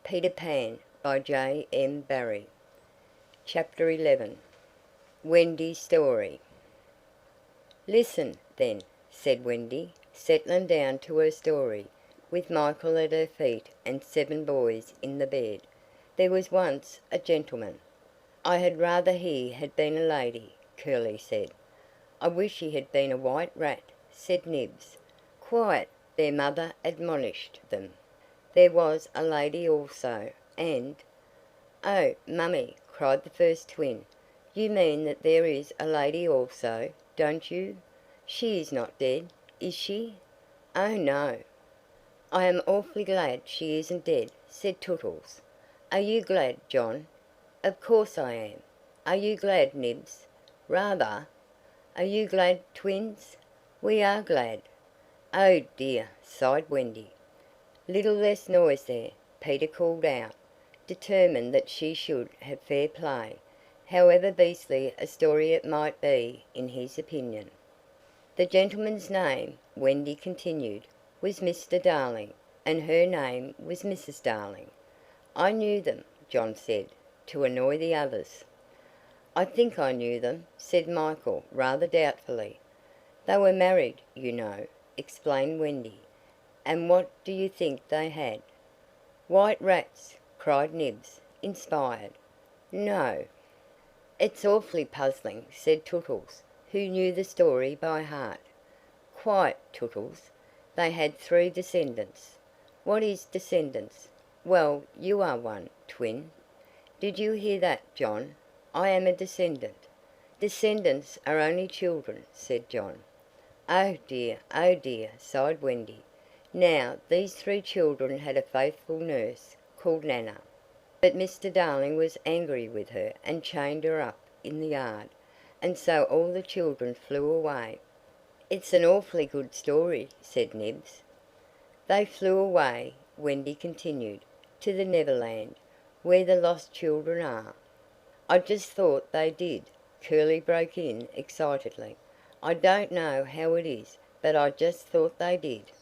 Peter Pan by J.M.Barrie. Chapter 11. Wendy's Story. "Listen, then," said Wendy, settling down to her story, with Michael at her feet and 7 boys in the bed. "There was once a gentleman." "I had rather he had been a lady," Curly said. "I wish he had been a white rat," said Nibs. "Quiet!" their mother admonished them. "There was a lady also, and—" "Oh, Mummy!" cried the first twin. "You mean that there is a lady also, don't you? She is not dead, is she?" "Oh, no." "I am awfully glad she isn't dead," said Tootles. "Are you glad, John?" "Of course I am." "Are you glad, Nibs?" "Rather." "Are you glad, twins?" "We are glad." "Oh, dear!" sighed Wendy. "Little less noise there," Peter called out, determined that she should have fair play, however beastly a story it might be in his opinion. "The gentleman's name," Wendy continued, "was Mr. Darling, and her name was Mrs. Darling." "I knew them," John said, to annoy the others. "I think I knew them," said Michael rather doubtfully. "They were married, you know," explained Wendy. "And what do you think they had?" "White rats!" cried Nibs, inspired. "No." "It's awfully puzzling," said Tootles, who knew the story by heart. "Quite, Tootles. They had 3 descendants." "What is descendants?" "Well, you are one, twin." "Did you hear that, John? I am a descendant." "Descendants are only children," said John. Oh, dear, sighed Wendy. Now, these 3 children had a faithful nurse, called Nana. But Mr. Darling was angry with her and chained her up in the yard, and so all the children flew away. "It's an awfully good story," said Nibs. "They flew away," Wendy continued, "to the Neverland, where the lost children are." "I just thought they did," Curly broke in excitedly. "I don't know how it is, but I just thought they did."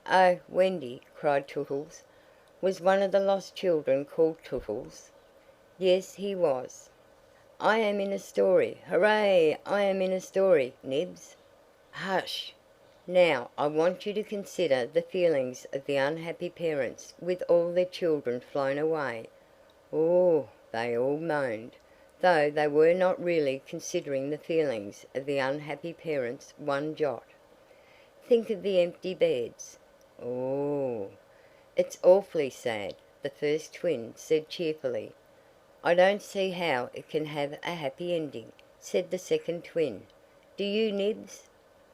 "Oh, Wendy!" cried Tootles. "Was one of the lost children called Tootles?" "Yes, he was." "I am in a story! Hooray! I am in a story, Nibs." "Hush! Now I want you to consider the feelings of the unhappy parents with all their children flown away." "Oh!" they all moaned, though they were not really considering the feelings of the unhappy parents one jot. "Think of the empty beds." "Oh!" "It's awfully sad," the first twin said cheerfully. "I don't see how it can have a happy ending," said the second twin. "Do you, Nibs?"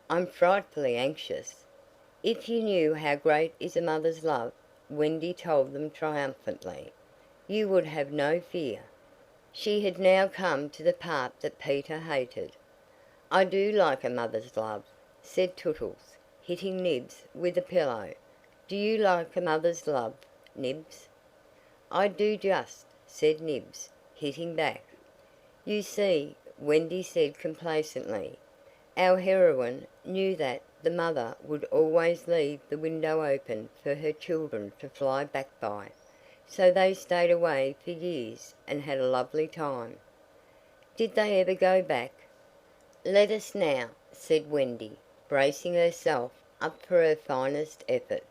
"I'm frightfully anxious." "If you knew how great is a mother's love," Wendy told them triumphantly, "you would have no fear." She had now come to the part that Peter hated. "I do like a mother's love," said Tootles, hitting Nibs with a pillow. "Do you like a mother's love, Nibs?" "I do just," said Nibs, hitting back. "You see," Wendy said complacently, "our heroine knew that the mother would always leave the window open for her children to fly back by. So they stayed away for years and had a lovely time." "Did they ever go back?" "Let us now," said Wendy, bracing herself up for her finest effort,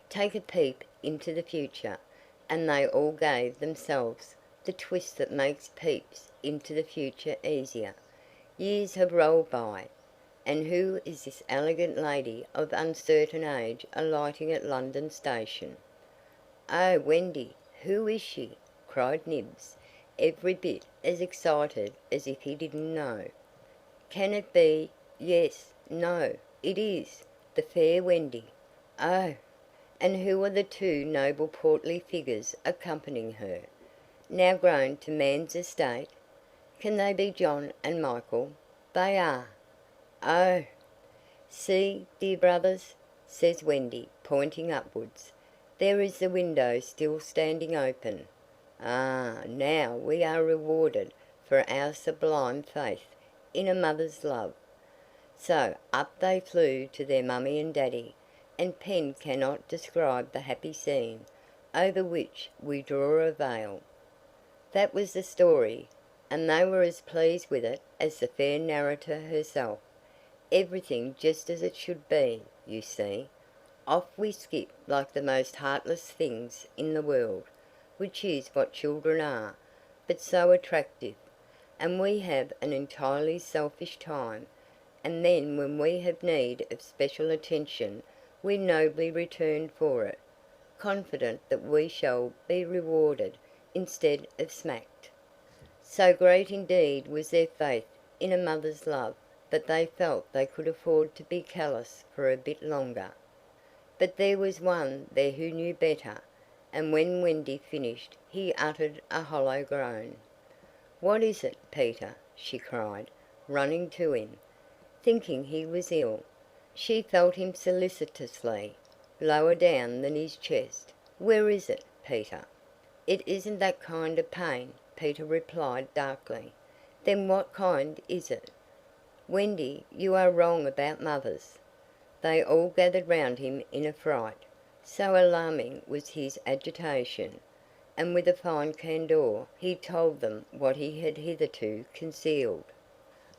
"take a peep into the future," and they all gave themselves the twist that makes peeps into the future easier. Years have rolled by. And who is this elegant lady of uncertain age alighting at London Station? "Oh, Wendy, who is she?" cried Nibs, every bit as excited as if he didn't know. "Can it be? Yes, no, it is the fair Wendy." "Oh! And who are the 2 noble portly figures accompanying her, now grown to man's estate? Can they be John and Michael? They are. Oh! See, dear brothers," says Wendy, pointing upwards. "There is the window still standing open. Ah, now we are rewarded for our sublime faith in a mother's love." So up they flew to their mummy and daddy, and pen cannot describe the happy scene, over which we draw a veil. That was the story, and they were as pleased with it as the fair narrator herself. Everything just as it should be, you see. Off we skip like the most heartless things in the world, which is what children are, but so attractive. And we have an entirely selfish time, and then when we have need of special attention we nobly return for it, confident that we shall be rewarded instead of smacked. So great indeed was their faith in a mother's love that they felt they could afford to be callous for a bit longer. But there was one there who knew better, and when Wendy finished he uttered a hollow groan. "What is it, Peter?" she cried, running to him, thinking he was ill. She felt him solicitously, lower down than his chest. "Where is it, Peter?" "It isn't that kind of pain," Peter replied darkly. "Then what kind is it?" "Wendy, you are wrong about mothers." They all gathered round him in a fright, so alarming was his agitation, and with a fine candour he told them what he had hitherto concealed.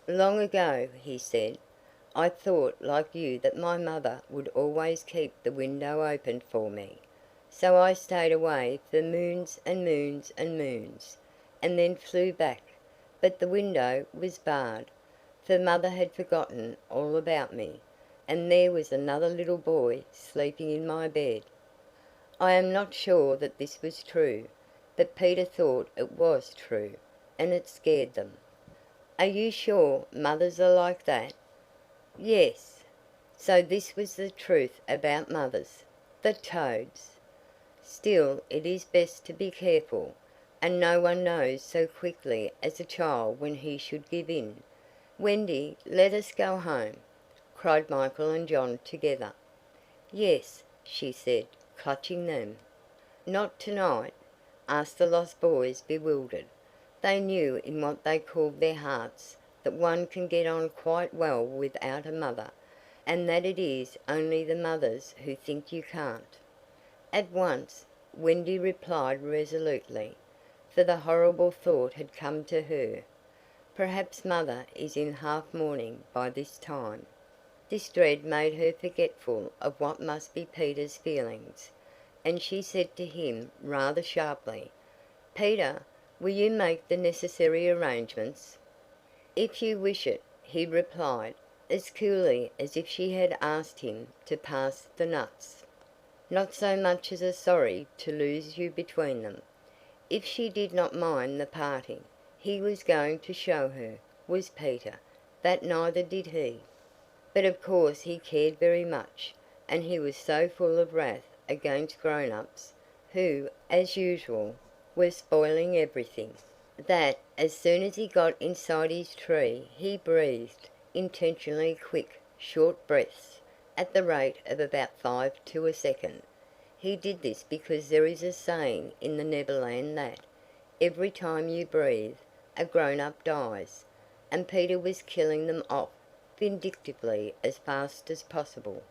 "Long ago," he said, "I thought like you that my mother would always keep the window open for me. So I stayed away for moons and moons and moons, and then flew back. But the window was barred, for mother had forgotten all about me, and there was another little boy sleeping in my bed." I am not sure that this was true, but Peter thought it was true, and it scared them. "Are you sure mothers are like that?" "Yes." So this was the truth about mothers. The toads! Still it is best to be careful, and no one knows so quickly as a child when he should give in. "Wendy, let us go home," cried Michael and John together. "Yes," she said, clutching them. "Not tonight?" asked the lost boys, bewildered. They knew in what they called their hearts that one can get on quite well without a mother, and that it is only the mothers who think you can't. At once, Wendy replied resolutely, for the horrible thought had come to her. Perhaps mother is in half mourning by this time. This dread made her forgetful of what must be Peter's feelings, and she said to him rather sharply, "Peter, will you make the necessary arrangements?" "If you wish it," he replied, as coolly as if she had asked him to pass the nuts. Not so much as sorry to lose you between them. If she did not mind the parting, he was going to show her, was Peter, that neither did he. But of course he cared very much, and he was so full of wrath against grown-ups, who, as usual, were spoiling everything, that as soon as he got inside his tree he breathed intentionally quick, short breaths, at the rate of about 5 to a second. He did this because there is a saying in the Neverland that every time you breathe a grown-up dies, and Peter was killing them off vindictively as fast as possible.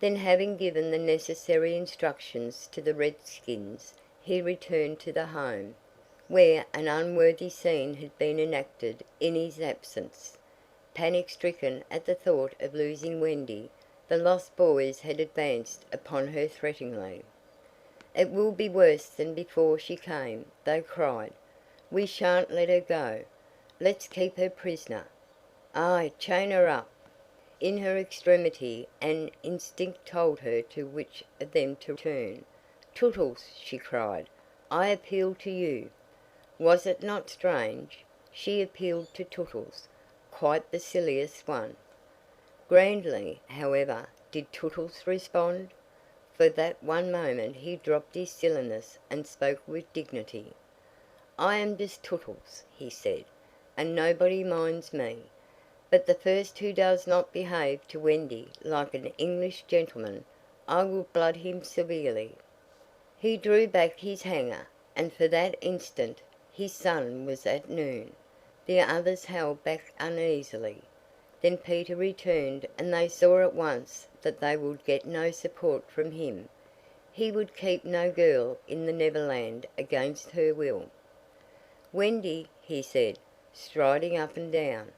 Then, having given the necessary instructions to the redskins, he returned to the home, where an unworthy scene had been enacted in his absence. Panic-stricken at the thought of losing Wendy, the lost boys had advanced upon her threateningly. "It will be worse than before she came," they cried. "We shan't let her go. Let's keep her prisoner. Ay, chain her up." In her extremity an instinct told her to which of them to turn. "Tootles," she cried, "I appeal to you." Was it not strange? She appealed to Tootles, quite the silliest one. Grandly, however, did Tootles respond. For that one moment he dropped his silliness and spoke with dignity. "I am just Tootles," he said, "and nobody minds me. But the first who does not behave to Wendy like an English gentleman, I will blood him severely." He drew back his hanger, and for that instant his sun was at noon. The others held back uneasily. Then Peter returned, and they saw at once that they would get no support from him. He would keep no girl in the Neverland against her will. "Wendy," he said, striding up and down,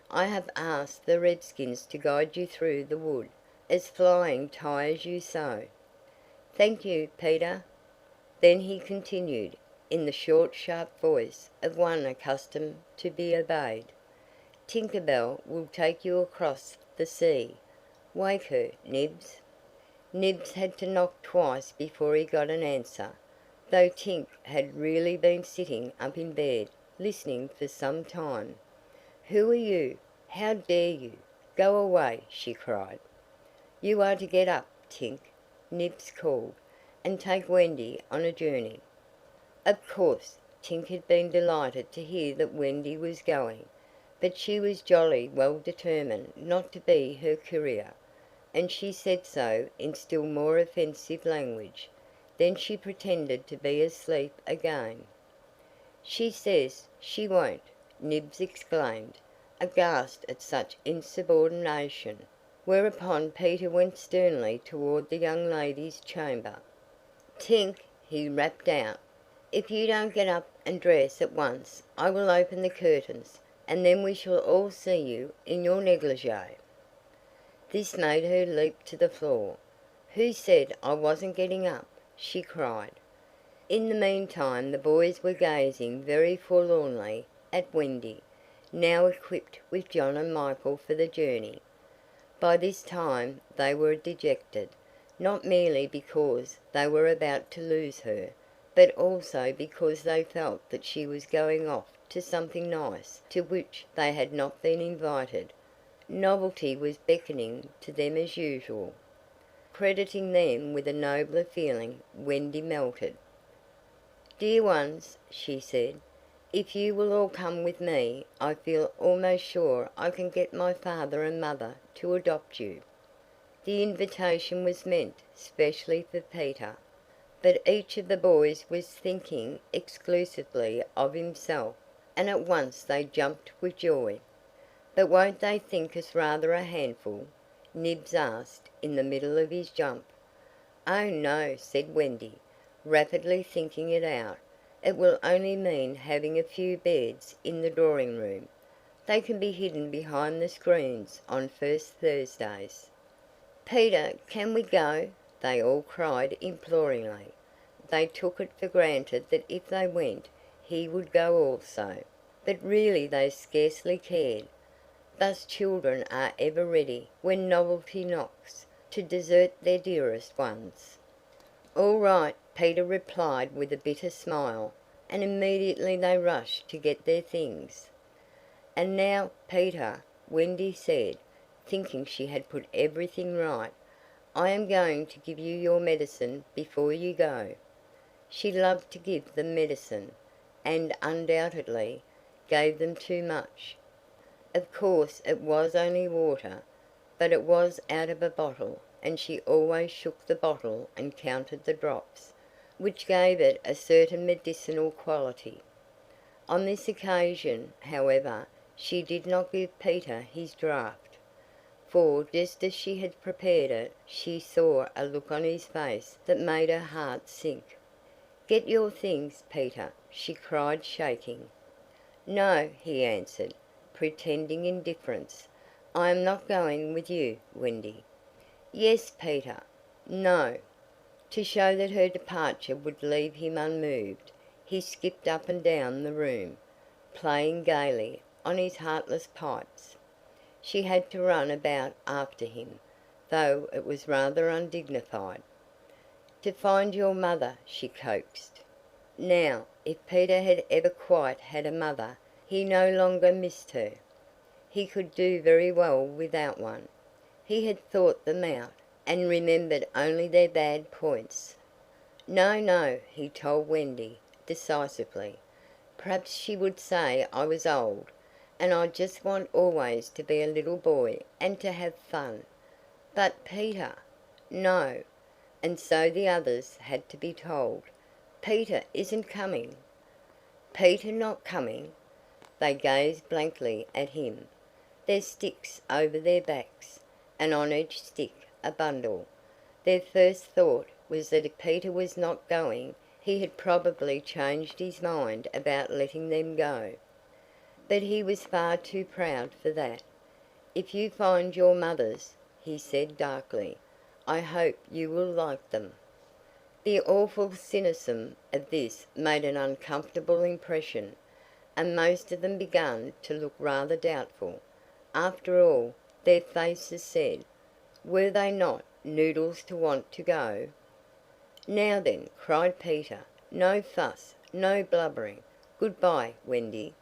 "I have asked the redskins to guide you through the wood, as flying tires you so." "Thank you, Peter." Then he continued, in the short sharp voice of one accustomed to be obeyed, "Tinker Bell will take you across the sea. Wake her, Nibs." Nibs had to knock twice before he got an answer, though Tink had really been sitting up in bed listening for some time. "Who are you? How dare you? Go away!" she cried. "You are to get up, Tink," Nibs called, "and take Wendy on a journey." Of course, Tink had been delighted to hear that Wendy was going, but she was jolly well determined not to be her courier, and she said so in still more offensive language. Then she pretended to be asleep again. "She says she won't!" Nibs exclaimed, aghast at such insubordination, whereupon Peter went sternly toward the young lady's chamber. "Tink," he rapped out, "if you don't get up and dress at once I will open the curtains, and then we shall all see you in your negligee." This made her leap to the floor. "Who said I wasn't getting up?" she cried. In the meantime the boys were gazing very forlornly at Wendy, now equipped with John and Michael for the journey. By this time they were dejected, not merely because they were about to lose her, but also because they felt that she was going off to something nice to which they had not been invited. Novelty was beckoning to them as usual. Crediting them with a nobler feeling, Wendy melted. "Dear ones," she said, "if you will all come with me I feel almost sure I can get my father and mother to adopt you." The invitation was meant specially for Peter, but each of the boys was thinking exclusively of himself, and at once they jumped with joy. "But won't they think us rather a handful?" Nibs asked in the middle of his jump. "Oh, no," said Wendy, rapidly thinking it out. "It will only mean having a few beds in the drawing room. They can be hidden behind the screens on first Thursdays." "Peter, can we go?" they all cried imploringly. They took it for granted that if they went he would go also, but really they scarcely cared. Thus children are ever ready, when novelty knocks, to desert their dearest ones. "All right," Peter replied with a bitter smile, and immediately they rushed to get their things. "And now, Peter," Wendy said, thinking she had put everything right, "I am going to give you your medicine before you go." She loved to give them medicine, and undoubtedly gave them too much. Of course it was only water, but it was out of a bottle, and she always shook the bottle and counted the drops, which gave it a certain medicinal quality. On this occasion, however, she did not give Peter his draught, for just as she had prepared it she saw a look on his face that made her heart sink. "Get your things, Peter," she cried, shaking. "No," he answered, pretending indifference. "I am not going with you, Wendy." "Yes, Peter." "No." To show that her departure would leave him unmoved, he skipped up and down the room, playing gaily on his heartless pipes. She had to run about after him, though it was rather undignified. "To find your mother," she coaxed. Now, if Peter had ever quite had a mother, he no longer missed her. He could do very well without one. He had thought them out, and remembered only their bad points. "No, no," he told Wendy, decisively. "Perhaps she would say I was old, and I just want always to be a little boy and to have fun. But Peter—" "No." And so the others had to be told. "Peter isn't coming." "Peter not coming!" They gazed blankly at him, their sticks over their backs, and on each stick a bundle. Their first thought was that if Peter was not going, he had probably changed his mind about letting them go. But he was far too proud for that. "If you find your mothers," he said darkly, "I hope you will like them." The awful cynicism of this made an uncomfortable impression, and most of them began to look rather doubtful. After all, their faces said, were they not noodles to want to go? "Now then," cried Peter, "no fuss, no blubbering. Good bye, Wendy."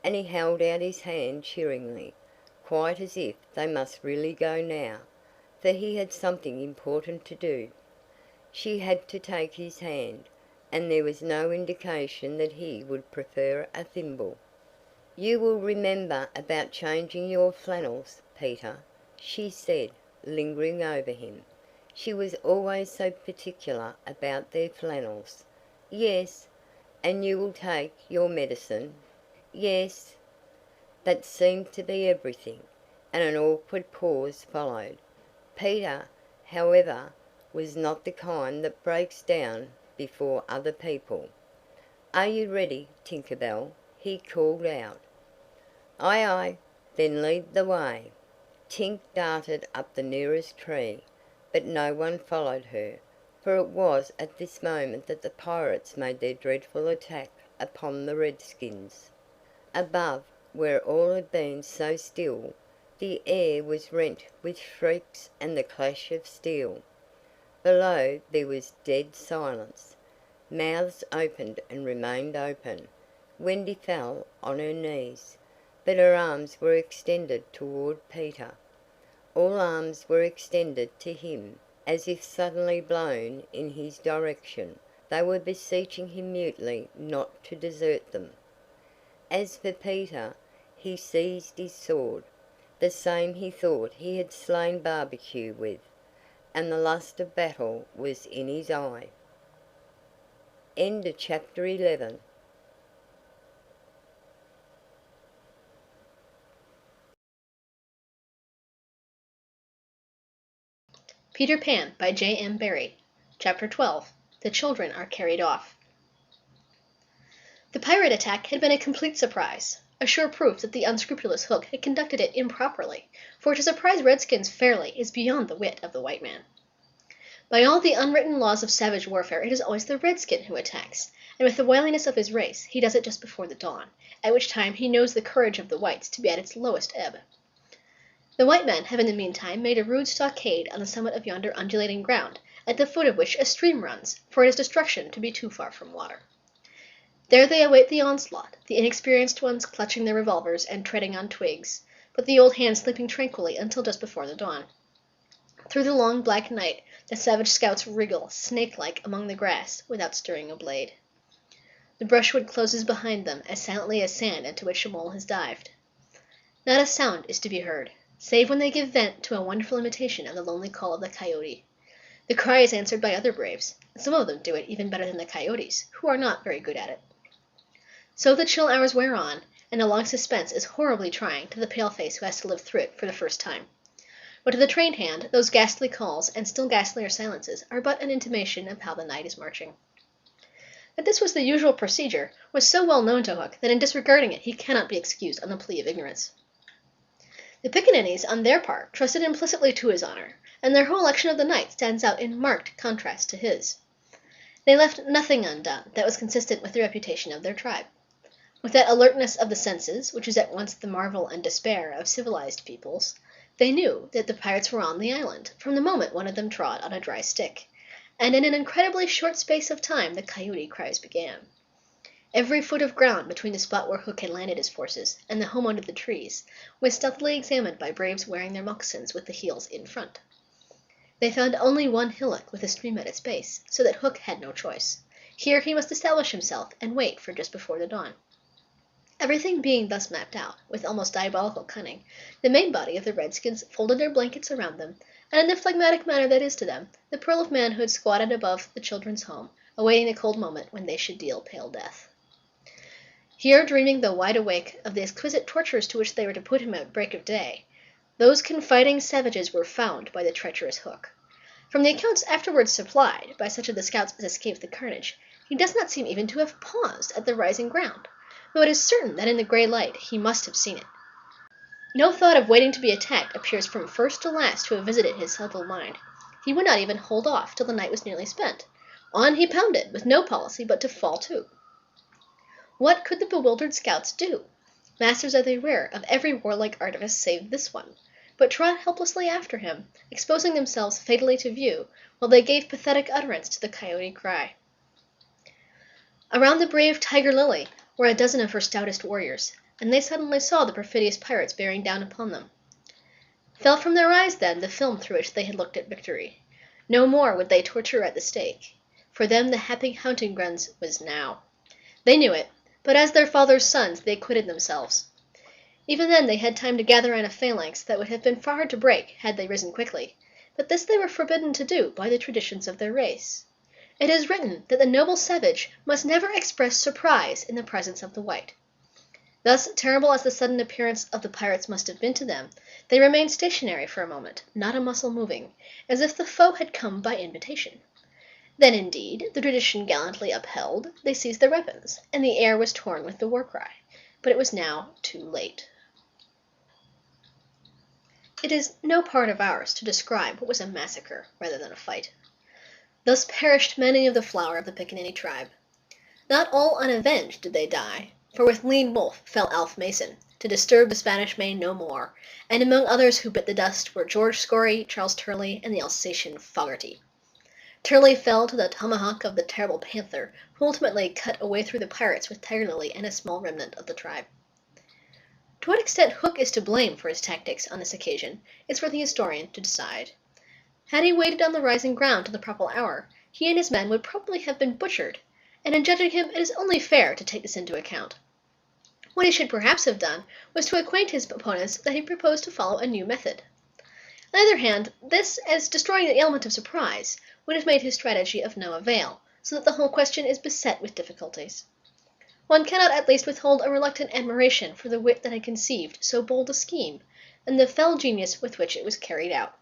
And he held out his hand cheeringly, quite as if they must really go now, for he had something important to do. She had to take his hand, and there was no indication that he would prefer a thimble. "You will remember about changing your flannels, Peter," she said, lingering over him. She was always so particular about their flannels. "Yes." "And you will take your medicine?" "Yes." That seemed to be everything, and an awkward pause followed. Peter, however, was not the kind that breaks down before other people. "Are you ready, Tinker Bell?" he called out. "Aye, aye." "Then lead the way." Tink darted up the nearest tree, but no one followed her, for it was at this moment that the pirates made their dreadful attack upon the Redskins. Above, where all had been so still, the air was rent with shrieks and the clash of steel. Below there was dead silence. Mouths opened and remained open. Wendy fell on her knees, but her arms were extended toward Peter. All arms were extended to him, as if suddenly blown in his direction. They were beseeching him mutely not to desert them. As for Peter, he seized his sword, the same he thought he had slain Barbecue with, and the lust of battle was in his eye. End of chapter 11. Peter Pan by J.M.Barrie. Chapter 12. The Children Are Carried Off. The pirate attack had been a complete surprise, a sure proof that the unscrupulous Hook had conducted it improperly, for to surprise Redskins fairly is beyond the wit of the white man. By all the unwritten laws of savage warfare it is always the Redskin who attacks, and with the wiliness of his race he does it just before the dawn, at which time he knows the courage of the whites to be at its lowest ebb. The white men have in the meantime made a rude stockade on the summit of yonder undulating ground, at the foot of which a stream runs, for it is destruction to be too far from water. There they await the onslaught, the inexperienced ones clutching their revolvers and treading on twigs, but the old hands sleeping tranquilly until just before the dawn. Through the long black night the savage scouts wriggle, snake-like, among the grass, without stirring a blade. The brushwood closes behind them as silently as sand into which a mole has dived. Not a sound is to be heard, save when they give vent to a wonderful imitation of the lonely call of the coyote. The cry is answered by other braves, and some of them do it even better than the coyotes, who are not very good at it. So the chill hours wear on, and the long suspense is horribly trying to the pale-face who has to live through it for the first time. But to the trained hand, those ghastly calls and still ghastlier silences are but an intimation of how the night is marching. That this was the usual procedure was so well known to Hook that in disregarding it he cannot be excused on the plea of ignorance. The pickaninnies, on their part, trusted implicitly to his honor, and their whole election of the night stands out in marked contrast to his. They left nothing undone that was consistent with the reputation of their tribe. With that alertness of the senses, which is at once the marvel and despair of civilized peoples, they knew that the pirates were on the island, from the moment one of them trod on a dry stick, and in an incredibly short space of time the coyote cries began. Every foot of ground between the spot where Hook had landed his forces and the home under the trees was stealthily examined by braves wearing their moccasins with the heels in front. They found only one hillock with a stream at its base, so that Hook had no choice. Here he must establish himself and wait for just before the dawn. Everything being thus mapped out, with almost diabolical cunning, the main body of the Redskins folded their blankets around them, and in the phlegmatic manner that is to them, the pearl of manhood squatted above the children's home, awaiting the cold moment when they should deal pale death. Here, dreaming though wide awake of the exquisite tortures to which they were to put him at break of day, those confiding savages were found by the treacherous Hook. From the accounts afterwards supplied by such of the scouts as escaped the carnage, he does not seem even to have paused at the rising ground, though it is certain that in the grey light he must have seen it. No thought of waiting to be attacked appears from first to last to have visited his subtle mind. He would not even hold off till the night was nearly spent. On he pounded, with no policy but to fall to. What could the bewildered scouts do? Masters as they were of every warlike artifice save this one, but trod helplessly after him, exposing themselves fatally to view, while they gave pathetic utterance to the coyote cry. Around the brave Tiger Lily were a dozen of her stoutest warriors, and they suddenly saw the perfidious pirates bearing down upon them. Fell from their eyes, then, the film through which they had looked at victory. No more would they torture at the stake. For them the happy hunting grounds was now. They knew it, but as their father's sons they acquitted themselves. Even then they had time to gather in a phalanx that would have been far hard to break had they risen quickly, but this they were forbidden to do by the traditions of their race. It is written that the noble savage must never express surprise in the presence of the white. Thus, terrible as the sudden appearance of the pirates must have been to them, they remained stationary for a moment, not a muscle moving, as if the foe had come by invitation. Then, indeed, the tradition gallantly upheld, they seized their weapons, and the air was torn with the war-cry. But it was now too late. It is no part of ours to describe what was a massacre rather than a fight. Thus perished many of the flower of the Pickaninny tribe. Not all unavenged did they die, for with Lean Wolf fell Alf Mason, to disturb the Spanish Main no more, and among others who bit the dust were George Scory, Charles Turley, and the Alsatian Fogarty. Turley fell to the tomahawk of the terrible Panther, who ultimately cut a way through the pirates with Tiger Lily and a small remnant of the tribe. To what extent Hook is to blame for his tactics on this occasion is for the historian to decide. Had he waited on the rising ground till the proper hour, he and his men would probably have been butchered, and in judging him it is only fair to take this into account. What he should perhaps have done was to acquaint his opponents that he proposed to follow a new method. On the other hand, this, as destroying the element of surprise, would have made his strategy of no avail, so that the whole question is beset with difficulties. One cannot at least withhold a reluctant admiration for the wit that had conceived so bold a scheme, and the fell genius with which it was carried out.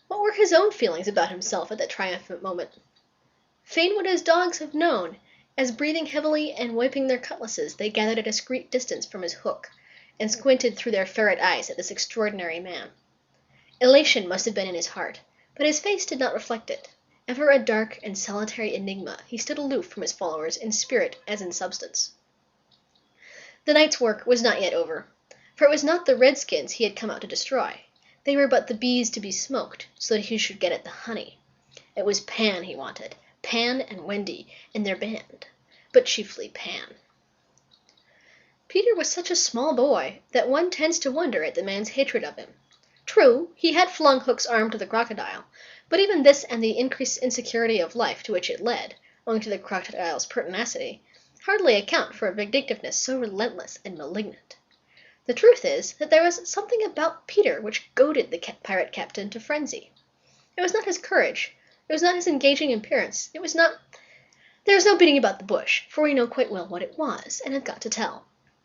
What were his own feelings about himself at that triumphant moment? Fain would his dogs have known, as breathing heavily and wiping their cutlasses they gathered at a discreet distance from his hook, and squinted through their ferret eyes at this extraordinary man. Elation must have been in his heart, but his face did not reflect it. Ever a dark and solitary enigma, he stood aloof from his followers in spirit as in substance. The night's work was not yet over, for it was not the redskins he had come out to destroy. They were but the bees to be smoked, so that he should get at the honey. It was Pan he wanted, Pan and Wendy and their band, but chiefly Pan. Peter was such a small boy that one tends to wonder at the man's hatred of him. True, he had flung Hook's arm to the crocodile, but even this and the increased insecurity of life to which it led, owing to the crocodile's pertinacity, hardly account for a vindictiveness so relentless and malignant. The truth is that there was something about Peter which goaded the pirate captain to frenzy. It was not his courage, it was not his engaging appearance, there was no beating about the bush, for we know quite well what it was, and have got to tell.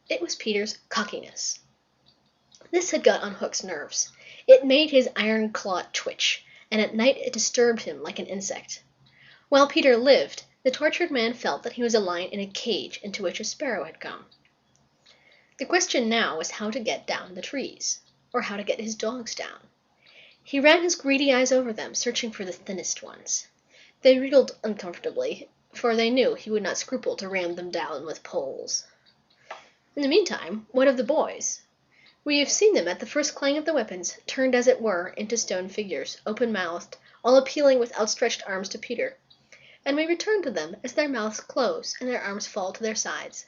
It was Peter's cockiness. This had got on Hook's nerves. It made his iron claw twitch, and at night it disturbed him like an insect. While Peter lived, the tortured man felt that he was a lion in a cage into which a sparrow had come. The question now was how to get down the trees, or how to get his dogs down. He ran his greedy eyes over them, searching for the thinnest ones. They wriggled uncomfortably, for they knew he would not scruple to ram them down with poles. In the meantime, what of the boys? We have seen them at the first clang of the weapons, turned as it were into stone figures, open-mouthed, all appealing with outstretched arms to Peter, and we return to them as their mouths close and their arms fall to their sides.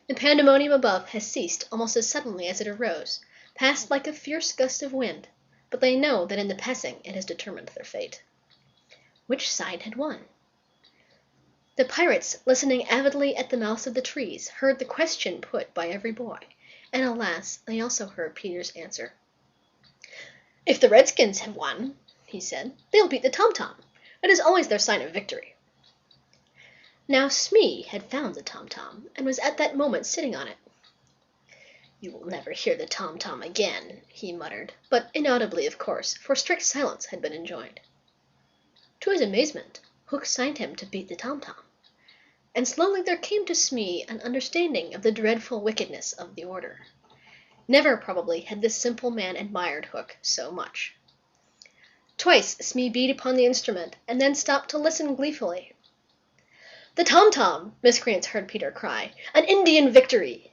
The pandemonium above has ceased almost as suddenly as it arose, passed like a fierce gust of wind, but they know that in the passing it has determined their fate. Which side had won? The pirates, listening avidly at the mouths of the trees, heard the question put by every boy, and alas, they also heard Peter's answer. "If the redskins have won," he said, "they'll beat the tom-tom. It is always their sign of victory." Now Smee had found the tom-tom, and was at that moment sitting on it. "You will never hear the tom-tom again," he muttered, but inaudibly, of course, for strict silence had been enjoined. To his amazement, Hook signed him to beat the tom-tom, and slowly there came to Smee an understanding of the dreadful wickedness of the order. Never, probably, had this simple man admired Hook so much. Twice Smee beat upon the instrument, and then stopped to listen gleefully. "The tom-tom!" miscreants heard Peter cry. "An Indian victory!"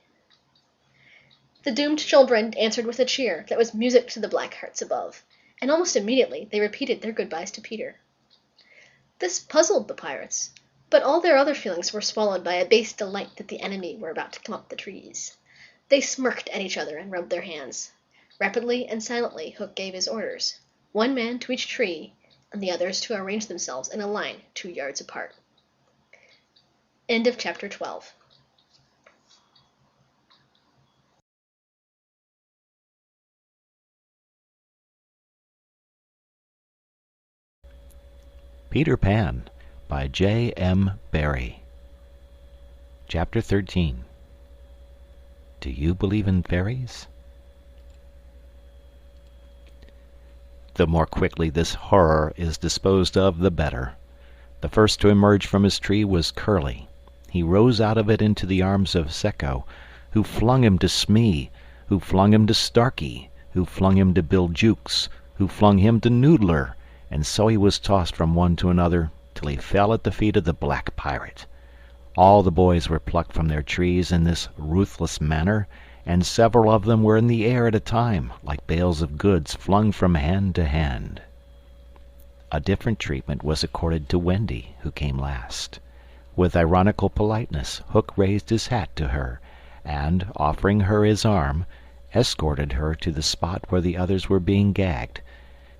The doomed children answered with a cheer that was music to the black hearts above, and almost immediately they repeated their goodbyes to Peter. This puzzled the pirates, but all their other feelings were swallowed by a base delight that the enemy were about to come up the trees. They smirked at each other and rubbed their hands. Rapidly and silently Hook gave his orders, one man to each tree, and the others to arrange themselves in a line 2 yards apart. End of chapter 12. Peter Pan by J.M.Barrie. Chapter 13. Do you believe in fairies? The more quickly this horror is disposed of, the better. The first to emerge from his tree was Curly. He rose out of it into the arms of Secco, who flung him to Smee, who flung him to Starkey, who flung him to Bill Jukes, who flung him to Noodler, and so he was tossed from one to another till he fell at the feet of the black pirate. All the boys were plucked from their trees in this ruthless manner, and several of them were in the air at a time, like bales of goods flung from hand to hand. A different treatment was accorded to Wendy, who came last. With ironical politeness, Hook raised his hat to her, and, offering her his arm, escorted her to the spot where the others were being gagged.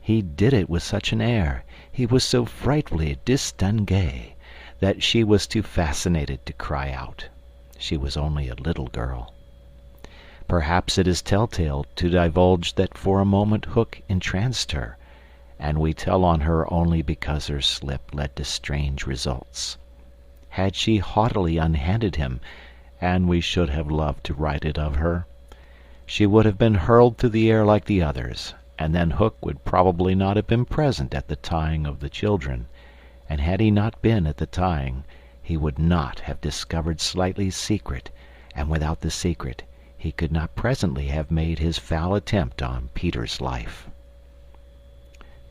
He did it with such an air, he was so frightfully distingué, that she was too fascinated to cry out. She was only a little girl. Perhaps it is telltale to divulge that for a moment Hook entranced her, and we tell on her only because her slip led to strange results. Had she haughtily unhanded him, and we should have loved to write it of her, she would have been hurled through the air like the others, and then Hook would probably not have been present at the tying of the children, and had he not been at the tying, he would not have discovered Slightly's secret, and without the secret he could not presently have made his foul attempt on Peter's life.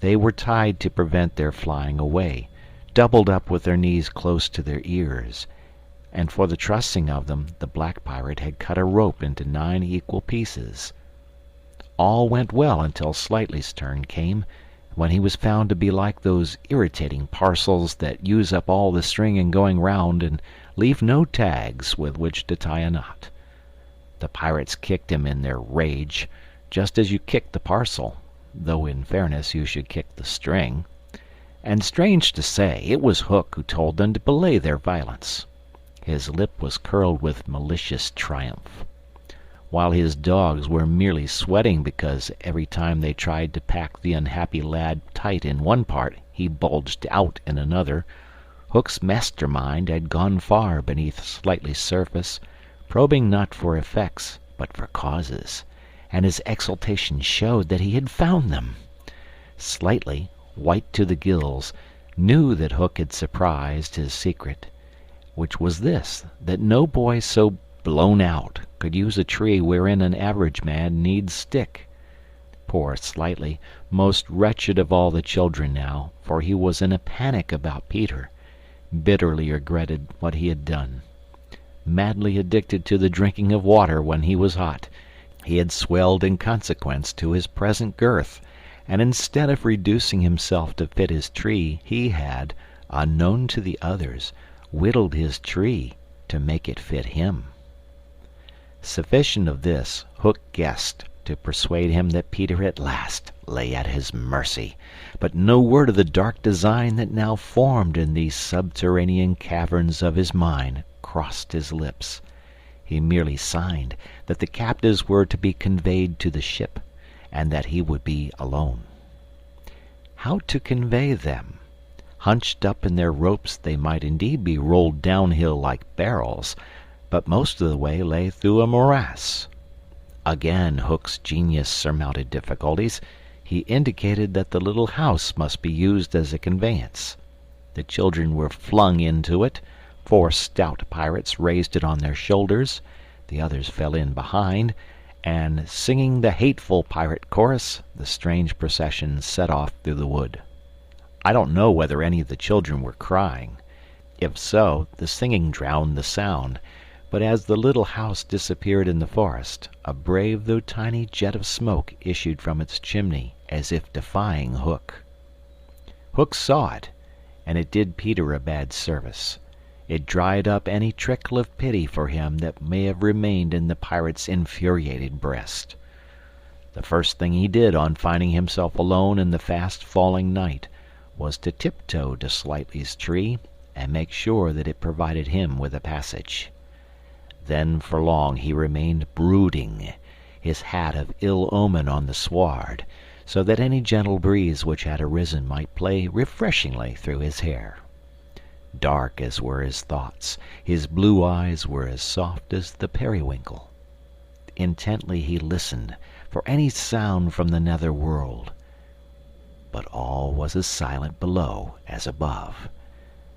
They were tied to prevent their flying away, doubled up with their knees close to their ears, and for the trussing of them the black pirate had cut a rope into 9 equal pieces. All went well until Slightly's turn came, when he was found to be like those irritating parcels that use up all the string in going round and leave no tags with which to tie a knot. The pirates kicked him in their rage, just as you kick the parcel, though in fairness you should kick the string. And strange to say, it was Hook who told them to belay their violence. His lip was curled with malicious triumph, while his dogs were merely sweating because every time they tried to pack the unhappy lad tight in one part he bulged out in another. Hook's master-mind had gone far beneath Slightly's surface, probing not for effects but for causes, and his exultation showed that he had found them. Slightly, white to the gills, knew that Hook had surprised his secret, which was this, that no boy so blown out could use a tree wherein an average man needs stick. Poor Slightly, most wretched of all the children now, for he was in a panic about Peter, bitterly regretted what he had done. Madly addicted to the drinking of water when he was hot, he had swelled in consequence to his present girth, and instead of reducing himself to fit his tree, he had, unknown to the others, whittled his tree to make it fit him. Sufficient of this, Hook guessed to persuade him that Peter at last lay at his mercy, but no word of the dark design that now formed in these subterranean caverns of his mind crossed his lips. He merely signed that the captives were to be conveyed to the ship, and that he would be alone. How to convey them? Hunched up in their ropes, they might indeed be rolled downhill like barrels, but most of the way lay through a morass. Again Hook's genius surmounted difficulties. He indicated that the little house must be used as a conveyance. The children were flung into it. 4 stout pirates raised it on their shoulders. The others fell in behind, and, singing the hateful pirate chorus, the strange procession set off through the wood. I don't know whether any of the children were crying. If so, the singing drowned the sound, but as the little house disappeared in the forest, a brave though tiny jet of smoke issued from its chimney, as if defying Hook. Hook saw it, and it did Peter a bad service. It dried up any trickle of pity for him that may have remained in the pirate's infuriated breast. The first thing he did on finding himself alone in the fast-falling night was to tiptoe to Slightly's tree and make sure that it provided him with a passage. Then for long he remained brooding, his hat of ill omen on the sward, so that any gentle breeze which had arisen might play refreshingly through his hair. Dark as were his thoughts, his blue eyes were as soft as the periwinkle. Intently he listened for any sound from the nether world, but all was as silent below as above.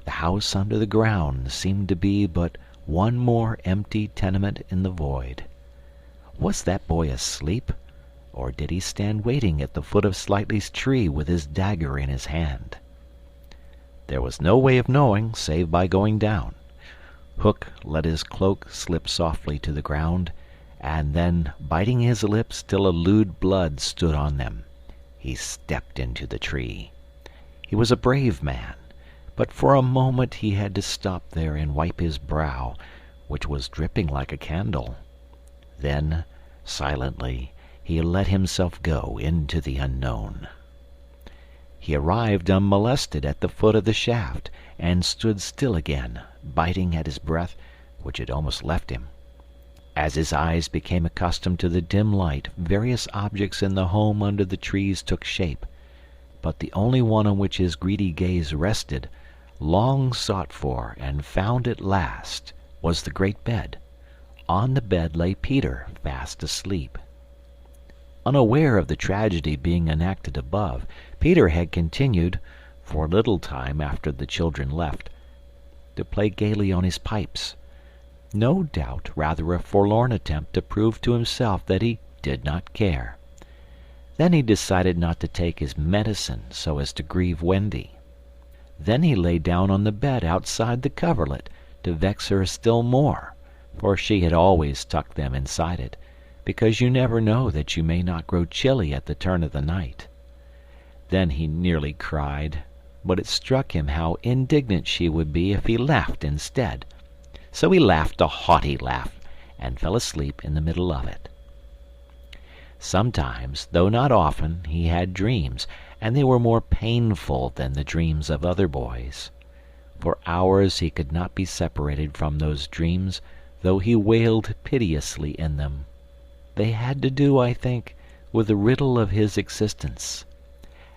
The house under the ground seemed to be but one more empty tenement in the void. Was that boy asleep, or did he stand waiting at the foot of Slightly's tree with his dagger in his hand? There was no way of knowing save by going down. Hook let his cloak slip softly to the ground, and then, biting his lips till a lewd blood stood on them, he stepped into the tree. He was a brave man, but for a moment he had to stop there and wipe his brow, which was dripping like a candle. Then, silently, he let himself go into the unknown. He arrived unmolested at the foot of the shaft, and stood still again, biting at his breath, which had almost left him. As his eyes became accustomed to the dim light, various objects in the home under the trees took shape, but the only one on which his greedy gaze rested, long sought for and found at last, was the great bed. On the bed lay Peter, fast asleep. Unaware of the tragedy being enacted above, Peter had continued, for a little time after the children left, to play gaily on his pipes. No doubt rather a forlorn attempt to prove to himself that he did not care. Then he decided not to take his medicine so as to grieve Wendy. Then he lay down on the bed outside the coverlet to vex her still more, for she had always tucked them inside it, because you never know that you may not grow chilly at the turn of the night. Then he nearly cried, but it struck him how indignant she would be if he laughed instead. So he laughed a haughty laugh, and fell asleep in the middle of it. Sometimes, though not often, he had dreams, and they were more painful than the dreams of other boys. For hours he could not be separated from those dreams, though he wailed piteously in them. They had to do, I think, with the riddle of his existence.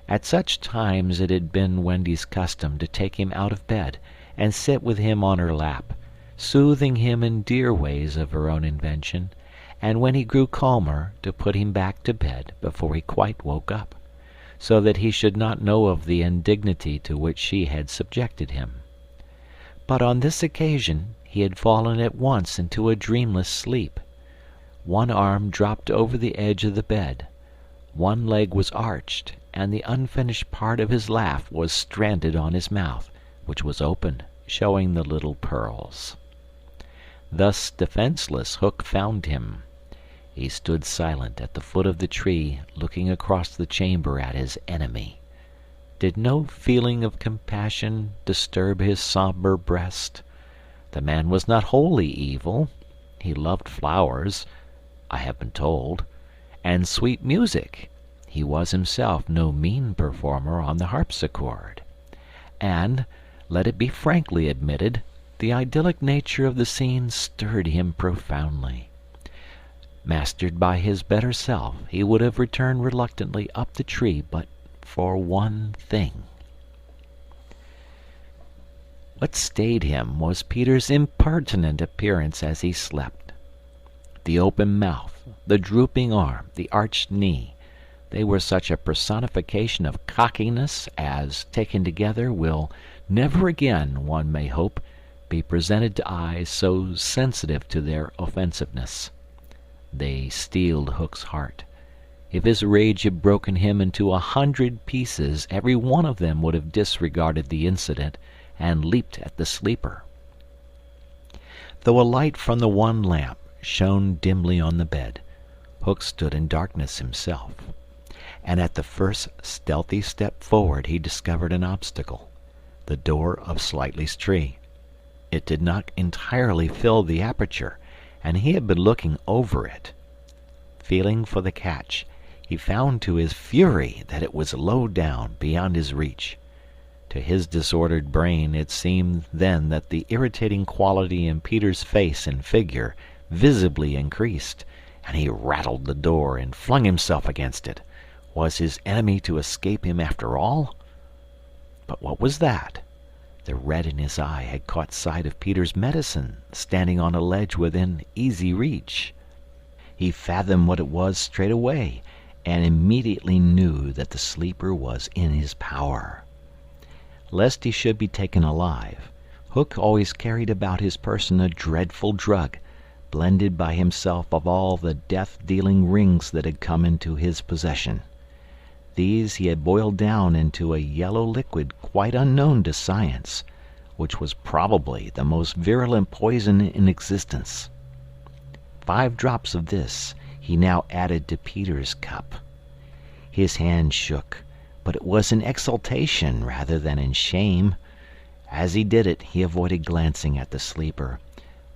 At such times it had been Wendy's custom to take him out of bed and sit with him on her lap, soothing him in dear ways of her own invention, and when he grew calmer to put him back to bed before he quite woke up, so that he should not know of the indignity to which she had subjected him. But on this occasion he had fallen at once into a dreamless sleep. One arm dropped over the edge of the bed, one leg was arched, and the unfinished part of his laugh was stranded on his mouth, which was open, showing the little pearls. Thus defenseless, Hook found him. He stood silent at the foot of the tree, looking across the chamber at his enemy. Did no feeling of compassion disturb his somber breast? The man was not wholly evil. He loved flowers, I have been told, and sweet music. He was himself no mean performer on the harpsichord. And, let it be frankly admitted, the idyllic nature of the scene stirred him profoundly. Mastered by his better self, he would have returned reluctantly up the tree but for one thing. What stayed him was Peter's impertinent appearance as he slept. the open mouth, the drooping arm, the arched knee, they were such a personification of cockiness as, taken together, will never again, one may hope, be presented to eyes so sensitive to their offensiveness. They steeled Hook's heart. If his rage had broken him into 100 pieces, every one of them would have disregarded the incident and leaped at the sleeper. Though a light from the one lamp shone dimly on the bed, Hook stood in darkness himself, and at the first stealthy step forward he discovered an obstacle, the door of Slightly's tree. It did not entirely fill the aperture, and he had been looking over it. Feeling for the catch, he found to his fury that it was low down, beyond his reach. To his disordered brain it seemed then that the irritating quality in Peter's face and figure visibly increased, and he rattled the door and flung himself against it. Was his enemy to escape him after all? But what was that? The red in his eye had caught sight of Peter's medicine, standing on a ledge within easy reach. He fathomed what it was straight away, and immediately knew that the sleeper was in his power. Lest he should be taken alive, Hook always carried about his person a dreadful drug, blended by himself of all the death-dealing rings that had come into his possession. These he had boiled down into a yellow liquid quite unknown to science, which was probably the most virulent poison in existence. 5 drops of this he now added to Peter's cup. His hand shook, but it was in exultation rather than in shame. As he did it, he avoided glancing at the sleeper,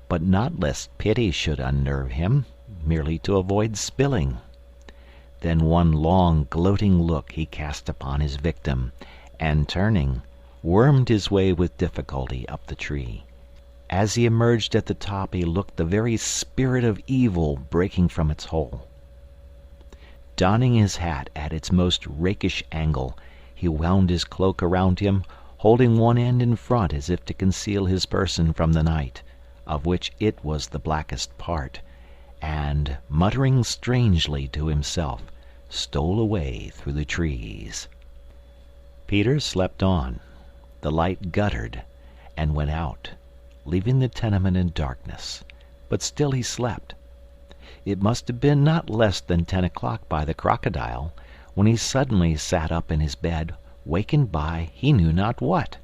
but not lest pity should unnerve him, merely to avoid spilling. Then one long, gloating look he cast upon his victim, and turning, wormed his way with difficulty up the tree. As he emerged at the top, he looked the very spirit of evil breaking from its hole. Donning his hat at its most rakish angle, he wound his cloak around him, holding one end in front as if to conceal his person from the night, of which it was the blackest part, and, muttering strangely to himself, stole away through the trees. Peter slept on. The light guttered and went out, leaving the tenement in darkness, but still he slept. It must have been not less than 10 o'clock by the crocodile, when he suddenly sat up in his bed, wakened by he knew not what.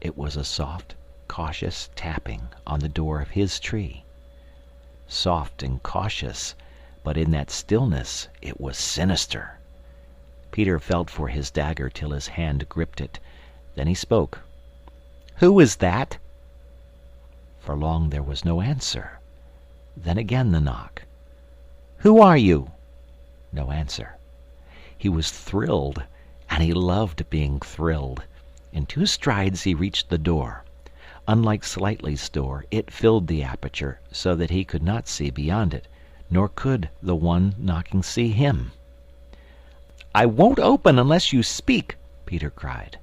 It was a soft, cautious tapping on the door of his tree. Soft and cautious, but in that stillness it was sinister. Peter felt for his dagger till his hand gripped it. Then he spoke. "Who is that?" For long there was no answer. Then again the knock. "Who are you?" No answer. He was thrilled, and he loved being thrilled. In 2 strides he reached the door. Unlike Slightly's door, it filled the aperture so that he could not see beyond it, nor could the one knocking see him. "I won't open unless you speak," Peter cried.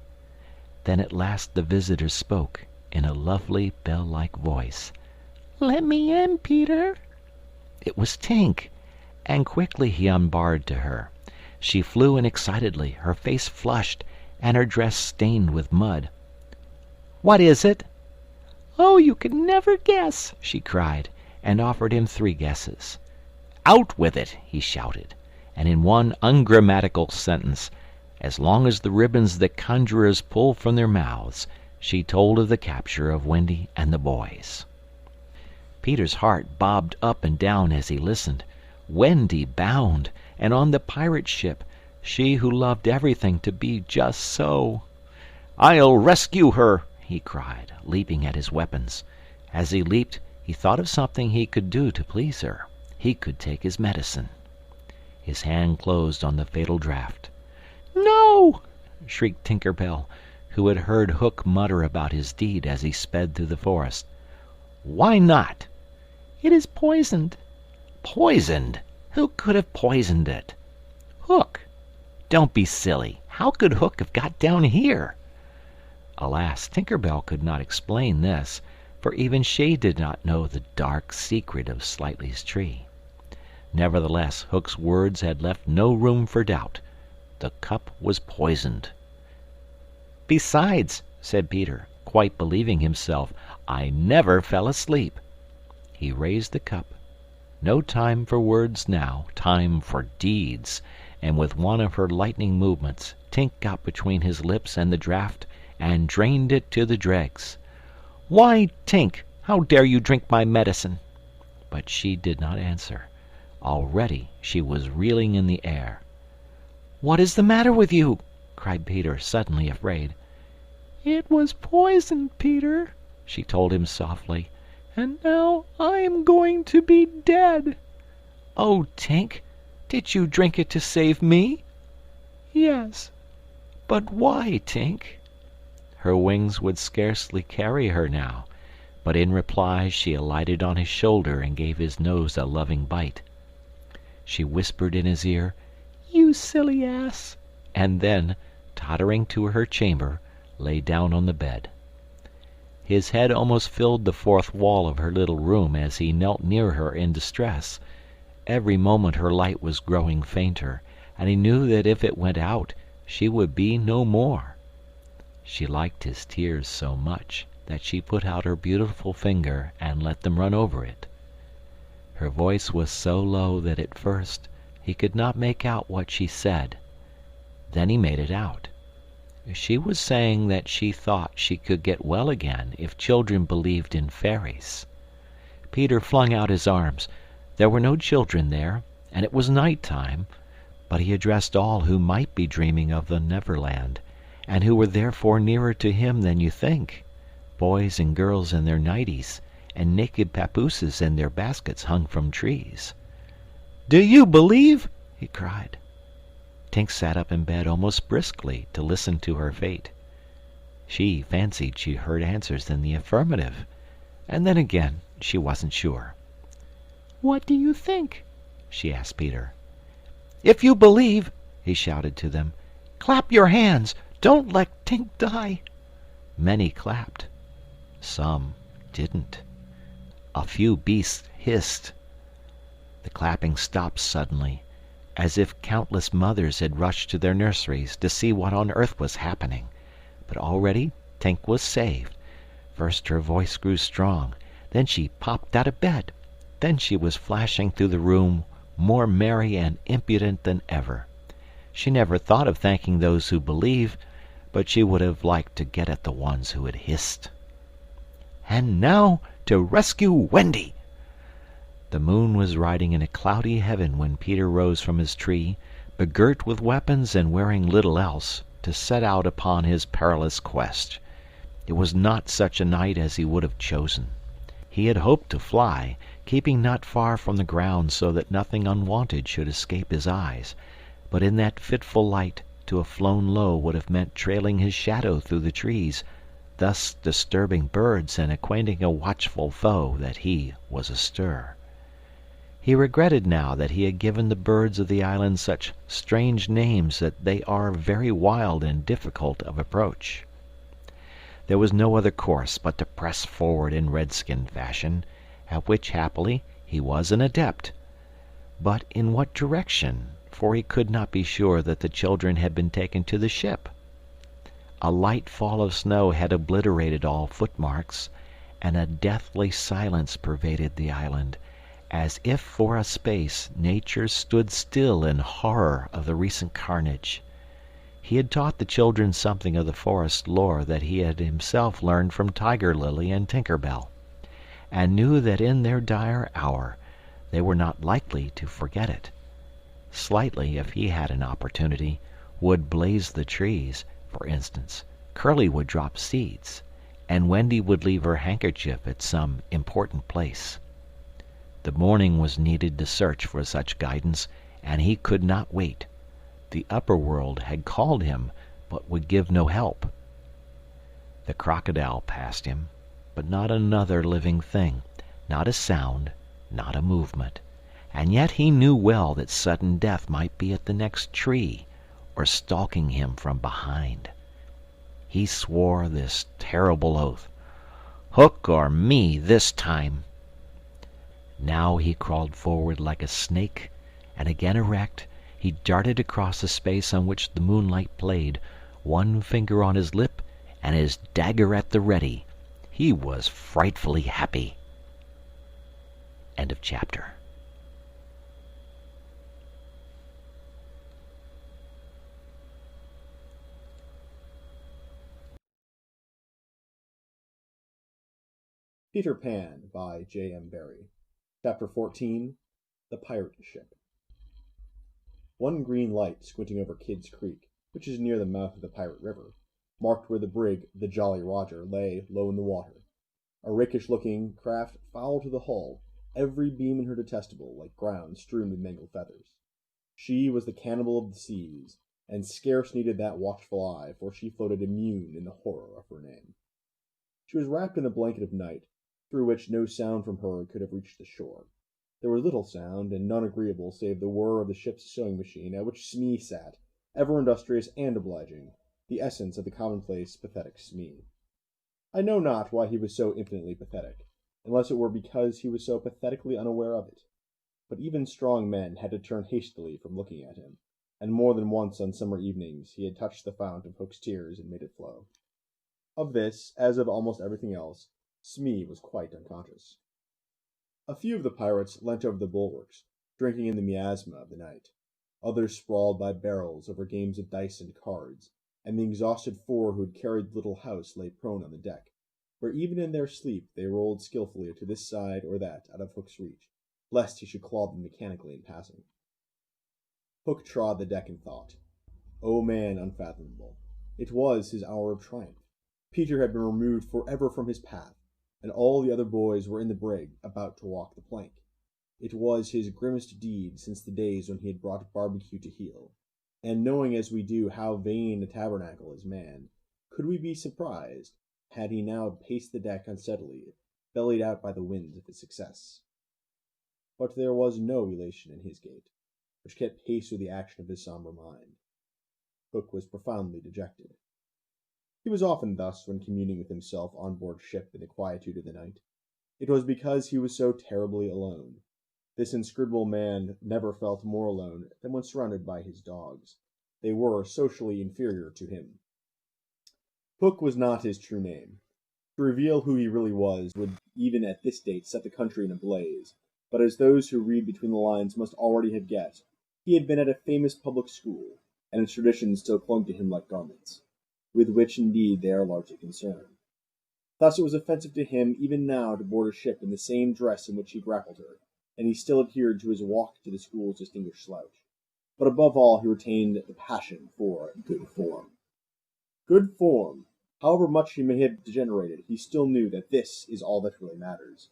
Then at last the visitor spoke, in a lovely bell-like voice. "Let me in, Peter." It was Tink, and quickly he unbarred to her. She flew in excitedly, her face flushed, and her dress stained with mud. "What is it?" "Oh, you could never guess," she cried, and offered him 3 guesses. "Out with it!" he shouted, and in one ungrammatical sentence, as long as the ribbons that conjurers pull from their mouths, she told of the capture of Wendy and the boys. Peter's heart bobbed up and down as he listened. Wendy bound, and on the pirate ship, she who loved everything to be just so. "I'll rescue her!" he cried, leaping at his weapons. As he leaped, he thought of something he could do to please her. He could take his medicine. His hand closed on the fatal draught. "No!" shrieked Tinker Bell, who had heard Hook mutter about his deed as he sped through the forest. "Why not?" "It is poisoned." "Poisoned? Who could have poisoned it?" "Hook." "Don't be silly. How could Hook have got down here?" Alas, Tinker Bell could not explain this, for even she did not know the dark secret of Slightly's tree. Nevertheless, Hook's words had left no room for doubt. The cup was poisoned. "Besides," said Peter, quite believing himself, "I never fell asleep." He raised the cup. No time for words now, time for deeds, and with one of her lightning movements Tink got between his lips and the draught and drained it to the dregs. "Why, Tink, how dare you drink my medicine?" But she did not answer. Already she was reeling in the air. "What is the matter with you?" cried Peter, suddenly afraid. "It was poison, Peter," she told him softly, "and now I am going to be dead." "Oh, Tink, did you drink it to save me?" "Yes." "But why, Tink?" Her wings would scarcely carry her now, but in reply she alighted on his shoulder and gave his nose a loving bite. She whispered in his ear, "You silly ass," and then, tottering to her chamber, lay down on the bed. His head almost filled the fourth wall of her little room as he knelt near her in distress. Every moment her light was growing fainter, and he knew that if it went out she would be no more. She liked his tears so much that she put out her beautiful finger and let them run over it. Her voice was so low that at first he could not make out what she said. Then he made it out. She was saying that she thought she could get well again if children believed in fairies. Peter flung out his arms. There were no children there, and it was night time, but he addressed all who might be dreaming of the Neverland, and who were therefore nearer to him than you think, boys and girls in their nighties, and naked papooses in their baskets hung from trees. "Do you believe?" he cried. Tink sat up in bed almost briskly to listen to her fate. She fancied she heard answers in the affirmative, and then again she wasn't sure. "What do you think?" she asked Peter. "If you believe," he shouted to them, "clap your hands. Don't let Tink die." Many clapped. Some didn't. A few beasts hissed. The clapping stopped suddenly, as if countless mothers had rushed to their nurseries to see what on earth was happening. But already Tink was saved. First her voice grew strong, then she popped out of bed, then she was flashing through the room, more merry and impudent than ever. She never thought of thanking those who believe, but she would have liked to get at the ones who had hissed. "And now to rescue Wendy!" The moon was riding in a cloudy heaven when Peter rose from his tree, begirt with weapons and wearing little else, to set out upon his perilous quest. It was not such a night as he would have chosen. He had hoped to fly, keeping not far from the ground so that nothing unwonted should escape his eyes, but in that fitful light to have flown low would have meant trailing his shadow through the trees, thus disturbing birds and acquainting a watchful foe that he was astir. He regretted now that he had given the birds of the island such strange names that they are very wild and difficult of approach. There was no other course but to press forward in redskin fashion, at which happily he was an adept. But in what direction? For he could not be sure that the children had been taken to the ship. A light fall of snow had obliterated all footmarks, and a deathly silence pervaded the island, as if for a space nature stood still in horror of the recent carnage. He had taught the children something of the forest lore that he had himself learned from Tiger Lily and Tinker Bell, and knew that in their dire hour they were not likely to forget it. Slightly, if he had an opportunity, would blaze the trees, for instance, Curly would drop seeds, and Wendy would leave her handkerchief at some important place. The morning was needed to search for such guidance, and he could not wait. The upper world had called him, but would give no help. The crocodile passed him, but not another living thing, not a sound, not a movement, and yet he knew well that sudden death might be at the next tree, or stalking him from behind. He swore this terrible oath. Hook or me this time." Now he crawled forward like a snake, and again erect, he darted across a space on which the moonlight played, one finger on his lip and his dagger at the ready. He was frightfully happy. End of chapter. Peter Pan by J.M.Barrie. Chapter 14. The Pirate Ship. One green light squinting over Kidd's Creek, which is near the mouth of the Pirate River, marked where the brig, the Jolly Roger, lay low in the water. A rakish-looking craft foul to the hull, every beam in her detestable, like ground strewn with mangled feathers. She was the cannibal of the seas, and scarce needed that watchful eye, for she floated immune in the horror of her name. She was wrapped in a blanket of night, through which no sound from her could have reached the shore. There was little sound, and none agreeable save the whir of the ship's sewing machine, at which Smee sat, ever industrious and obliging, the essence of the commonplace, pathetic Smee. I know not why he was so infinitely pathetic, unless it were because he was so pathetically unaware of it. But even strong men had to turn hastily from looking at him, and more than once on summer evenings he had touched the fount of Hook's tears and made it flow. Of this, as of almost everything else, Smee was quite unconscious. A few of the pirates leant over the bulwarks, drinking in the miasma of the night. Others sprawled by barrels over games of dice and cards, and the exhausted four who had carried the little house lay prone on the deck, where even in their sleep they rolled skilfully to this side or that out of Hook's reach, lest he should claw them mechanically in passing. Hook trod the deck in thought. O man unfathomable! It was his hour of triumph. Peter had been removed forever from his path, and all the other boys were in the brig, about to walk the plank. It was his grimmest deed since the days when he had brought Barbecue to heel, and knowing as we do how vain a tabernacle is man, could we be surprised had he now paced the deck unsteadily, bellied out by the winds of his success? But there was no elation in his gait, which kept pace with the action of his somber mind. Hook was profoundly dejected. He was often thus when communing with himself on board ship in the quietude of the night. It was because he was so terribly alone. This inscrutable man never felt more alone than when surrounded by his dogs. They were socially inferior to him. Hook was not his true name. To reveal who he really was would even at this date set the country in a blaze, but as those who read between the lines must already have guessed, he had been at a famous public school, and its traditions still clung to him like garments, with which indeed they are largely concerned. Thus it was offensive to him even now to board a ship in the same dress in which he grappled her, and he still adhered to his walk to the school's distinguished slouch. But above all he retained the passion for good form. Good form! However much he may have degenerated, he still knew that this is all that really matters.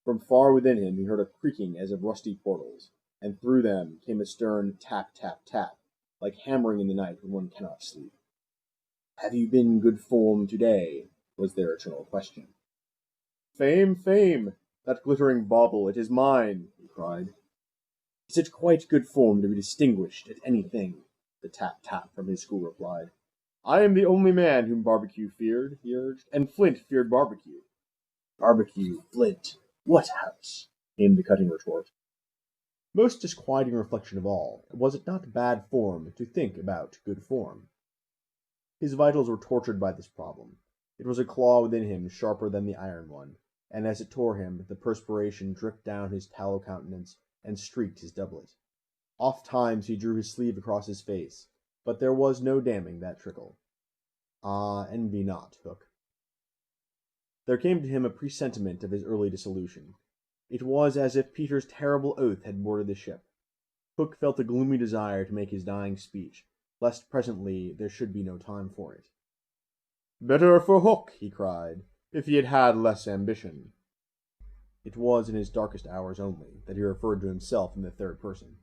From far within him he heard a creaking as of rusty portals, and through them came a stern tap, tap, tap, like hammering in the night when one cannot sleep. "Have you been good form to-day?" was their eternal question. "Fame, fame! That glittering bauble, it is mine!" he cried. "Is it quite good form to be distinguished at anything?" the tap-tap from his school replied. "I am the only man whom Barbecue feared," he urged, "and Flint feared Barbecue." "Barbecue, Flint, what house?" came the cutting retort. Most disquieting reflection of all, was it not bad form to think about good form? His vitals were tortured by this problem. It was a claw within him sharper than the iron one, and as it tore him, the perspiration dripped down his tallow countenance and streaked his doublet. Oft-times he drew his sleeve across his face, but there was no damming that trickle. Ah, envy not, Hook. There came to him a presentiment of his early dissolution. It was as if Peter's terrible oath had boarded the ship. Hook felt a gloomy desire to make his dying speech, lest presently there should be no time for it. "Better for Hook," he cried, "if he had had less ambition." It was in his darkest hours only that he referred to himself in the third person.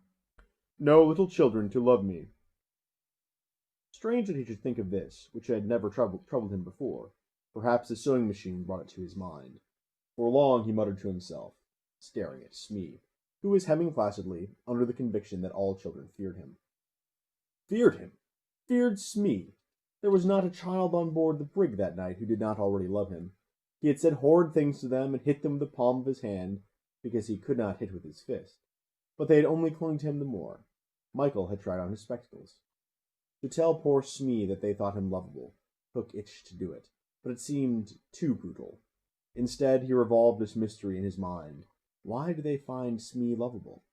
"No little children to love me." Strange that he should think of this, which had never troubled him before. Perhaps the sewing machine brought it to his mind. For long he muttered to himself, staring at Smee, who was hemming placidly, under the conviction that all children feared him. Feared him! Feared Smee! There was not a child on board the brig that night who did not already love him. He had said horrid things to them and hit them with the palm of his hand, because he could not hit with his fist. But they had only clung to him the more. Michael had tried on his spectacles. To tell poor Smee that they thought him lovable, Hook itched to do it, but it seemed too brutal. Instead, he revolved this mystery in his mind. Why do they find Smee lovable?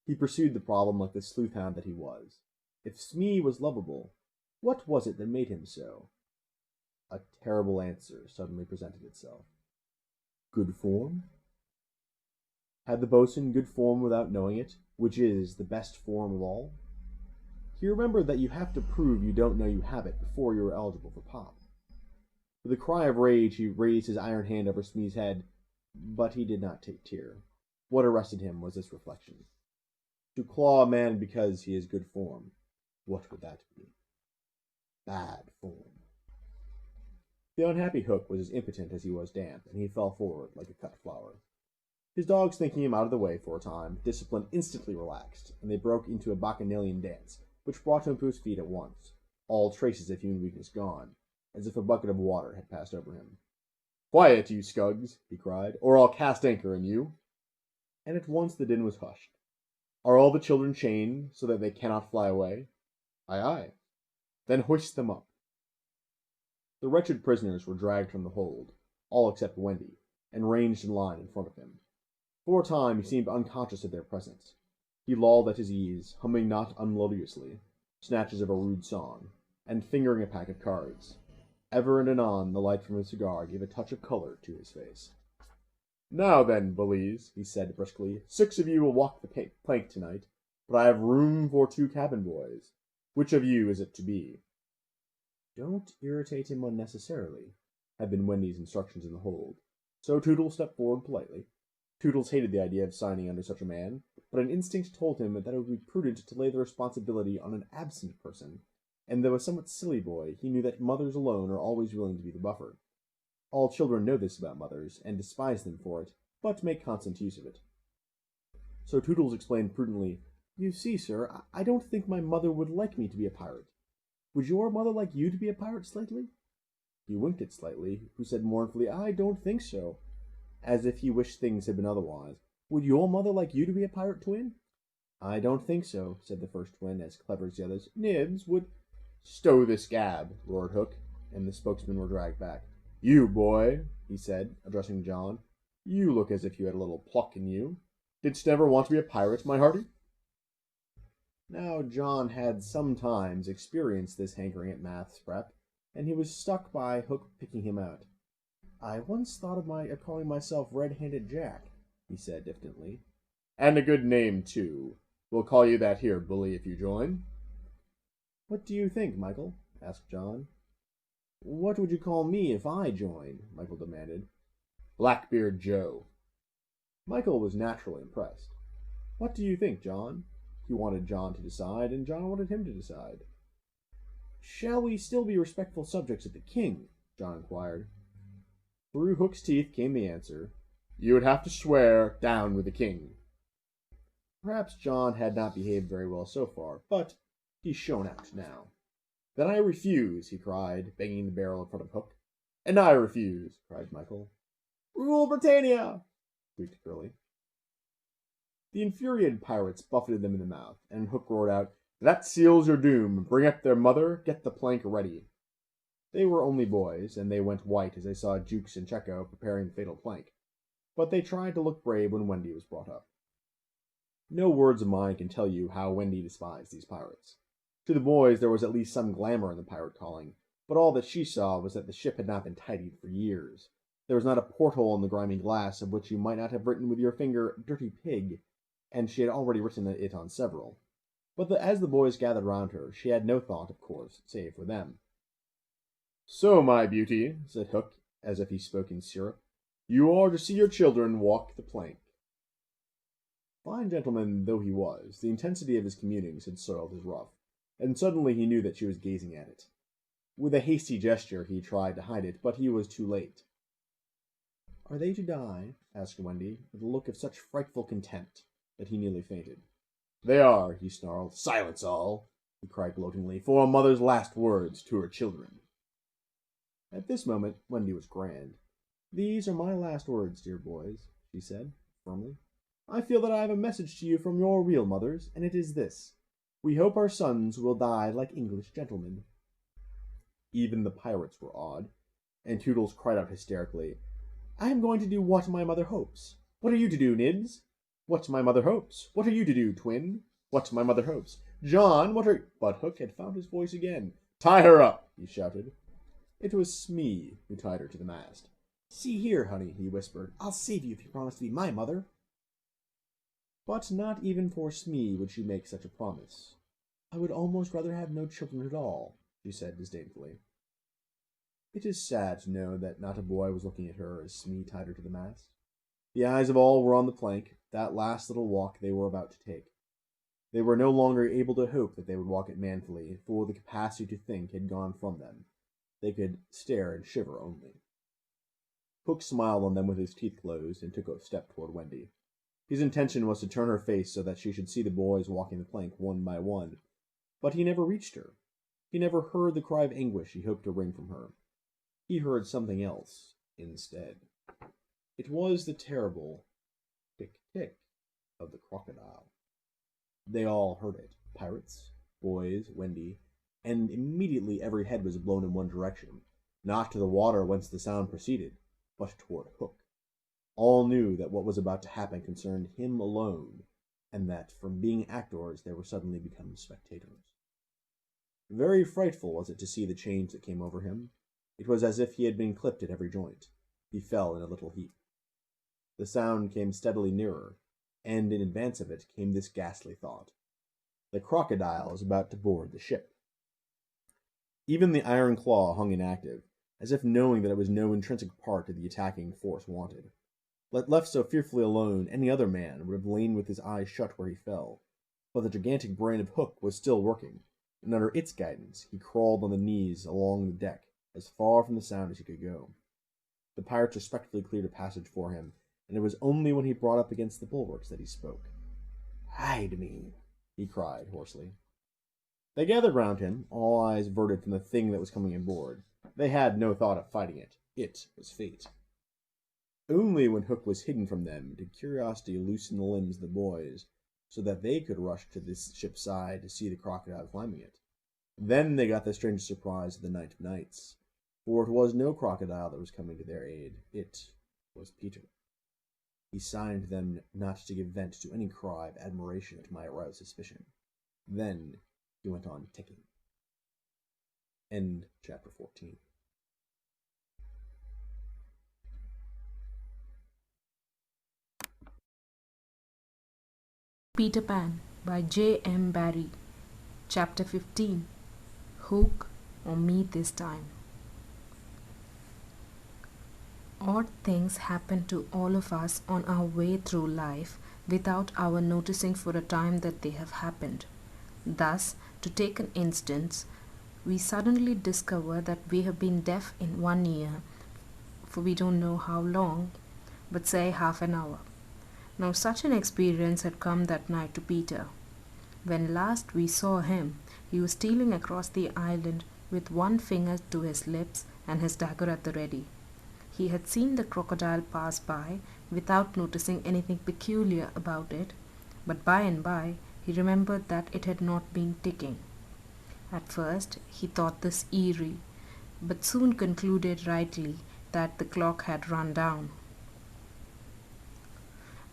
He pursued the problem like the sleuth-hound that he was. If Smee was lovable, what was it that made him so? A terrible answer suddenly presented itself. Good form? Had the boatswain good form without knowing it, which is the best form of all? He remembered that you have to prove you don't know you have it before you are eligible for pop. With a cry of rage, he raised his iron hand over Smee's head, but he did not take tear. What arrested him was this reflection. To claw a man because he is good form, what would that be? Bad form. The unhappy Hook was as impotent as he was damp, and he fell forward like a cut flower. His dogs thinking him out of the way for a time, discipline instantly relaxed, and they broke into a bacchanalian dance, which brought him to his feet at once, all traces of human weakness gone, as if a bucket of water had passed over him. Quiet, you scugs, he cried, or I'll cast anchor in you. And at once the din was hushed. Are all the children chained, so that they cannot fly away? Aye, aye. Then hoist them up. The wretched prisoners were dragged from the hold, all except Wendy, and ranged in line in front of him. For a time he seemed unconscious of their presence. He lolled at his ease, humming not unmelodiously snatches of a rude song, and fingering a pack of cards. Ever and anon the light from his cigar gave a touch of color to his face. Now then, bullies, he said briskly, 6 of you will walk the plank tonight, but I have room for 2 cabin boys. Which of you is it to be? Don't irritate him unnecessarily, had been Wendy's instructions in the hold. So Toodles stepped forward politely. Toodles hated the idea of signing under such a man, but an instinct told him that it would be prudent to lay the responsibility on an absent person, and though a somewhat silly boy, he knew that mothers alone are always willing to be the buffer. All children know this about mothers, and despise them for it, but make constant use of it. So Toodles explained prudently, You see, sir, I don't think my mother would like me to be a pirate. Would your mother like you to be a pirate, Slightly? He winked at Slightly, who said mournfully, I don't think so, as if he wished things had been otherwise. Would your mother like you to be a pirate, Twin? I don't think so, said the first twin, as clever as the others. Nibs would... Stow this gab, roared Hook, and the spokesmen were dragged back. You, boy, he said, addressing John, you look as if you had a little pluck in you. Didst never want to be a pirate, my hearty? Now John had sometimes experienced this hankering at maths prep, and he was stuck by Hook picking him out. I once thought of calling myself Red-Handed Jack, he said diffidently. And a good name, too. We'll call you that here, bully, if you join. What do you think, Michael? Asked John. What would you call me if I joined? Michael demanded. Blackbeard Joe. Michael was naturally impressed. What do you think, John? He wanted John to decide, and John wanted him to decide. Shall we still be respectful subjects of the king? John inquired. Through Hook's teeth came the answer. You would have to swear down with the king. Perhaps John had not behaved very well so far, but he shone out now. Then I refuse, he cried, banging the barrel in front of Hook. And I refuse, cried Michael. Rule Britannia! squeaked Curly. The infuriated pirates buffeted them in the mouth, and Hook roared out, That seals your doom. Bring up their mother. Get the plank ready. They were only boys, and they went white as they saw Jukes and Checo preparing the fatal plank. But they tried to look brave when Wendy was brought up. No words of mine can tell you how Wendy despised these pirates. To the boys there was at least some glamour in the pirate calling, but all that she saw was that the ship had not been tidied for years. There was not a porthole in the grimy glass of which you might not have written with your finger, Dirty Pig, and she had already written it on several. But as the boys gathered round her, she had no thought, of course, save for them. So, my beauty, said Hook, as if he spoke in syrup, you are to see your children walk the plank. Fine gentleman though he was, the intensity of his communings had soiled his ruff, and suddenly he knew that she was gazing at it. With a hasty gesture he tried to hide it, but he was too late. Are they to die? Asked Wendy, with a look of such frightful contempt that he nearly fainted. They are, he snarled. Silence all, he cried gloatingly, for a mother's last words to her children. At this moment Wendy was grand. "These are my last words, dear boys," she said, firmly. "I feel that I have a message to you from your real mothers, and it is this: we hope our sons will die like English gentlemen." Even the pirates were awed, and Toodles cried out hysterically, "I am going to do what my mother hopes. What are you to do, Nibs?" "What my mother hopes." "What are you to do, Twin?" "What my mother hopes." "John, what are—" But Hook had found his voice again. "Tie her up!" he shouted. It was Smee who tied her to the mast. "See here, honey," he whispered, "I'll save you if you promise to be my mother." But not even for Smee would she make such a promise. "I would almost rather have no children at all," she said disdainfully. It is sad to know that not a boy was looking at her as Smee tied her to the mast. The eyes of all were on the plank, that last little walk they were about to take. They were no longer able to hope that they would walk it manfully, for the capacity to think had gone from them. They could stare and shiver only. Hook smiled on them with his teeth closed, and took a step toward Wendy. His intention was to turn her face so that she should see the boys walking the plank one by one, but he never reached her. He never heard the cry of anguish he hoped to wring from her. He heard something else instead. It was the terrible tick-tick of the crocodile. They all heard it, pirates, boys, Wendy, and immediately every head was blown in one direction, not to the water whence the sound proceeded, but toward Hook. All knew that what was about to happen concerned him alone, and that from being actors they were suddenly become spectators. Very frightful was it to see the change that came over him. It was as if he had been clipped at every joint. He fell in a little heap. The sound came steadily nearer, and in advance of it came this ghastly thought: the crocodile is about to board the ship. Even the iron claw hung inactive, as if knowing that it was no intrinsic part of the attacking force wanted. Left so fearfully alone, any other man would have lain with his eyes shut where he fell, but the gigantic brain of Hook was still working, and under its guidance he crawled on the knees along the deck, as far from the sound as he could go. The pirates respectfully cleared a passage for him, and it was only when he brought up against the bulwarks that he spoke. "Hide me," he cried hoarsely. They gathered round him, all eyes averted from the thing that was coming aboard. They had no thought of fighting it. It was fate. Only when Hook was hidden from them did curiosity loosen the limbs of the boys, so that they could rush to the ship's side to see the crocodile climbing it. Then they got the strangest surprise of the night of nights, for it was no crocodile that was coming to their aid. It was Peter. He signed to them not to give vent to any cry of admiration that might arouse suspicion. Then he went on ticking. End chapter 14. Peter Pan by J.M.Barrie. Chapter 15. Hook or Me This Time. Odd things happen to all of us on our way through life without our noticing for a time that they have happened. Thus, to take an instance, we suddenly discover that we have been deaf in one ear for we don't know how long, but say half an hour. Now such an experience had come that night to Peter. When last we saw him, he was stealing across the island with one finger to his lips and his dagger at the ready. He had seen the crocodile pass by without noticing anything peculiar about it, but by and by he remembered that it had not been ticking. At first he thought this eerie, but soon concluded rightly that the clock had run down.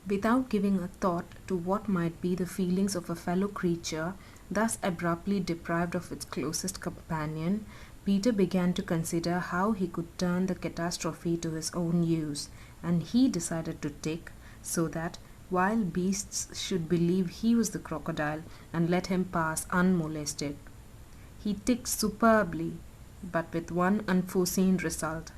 Without giving a thought to what might be the feelings of a fellow creature thus abruptly deprived of its closest companion, Peter began to consider how he could turn the catastrophe to his own use, and he decided to tick, so that wild beasts should believe he was the crocodile and let him pass unmolested. He ticked superbly, but with one unforeseen result.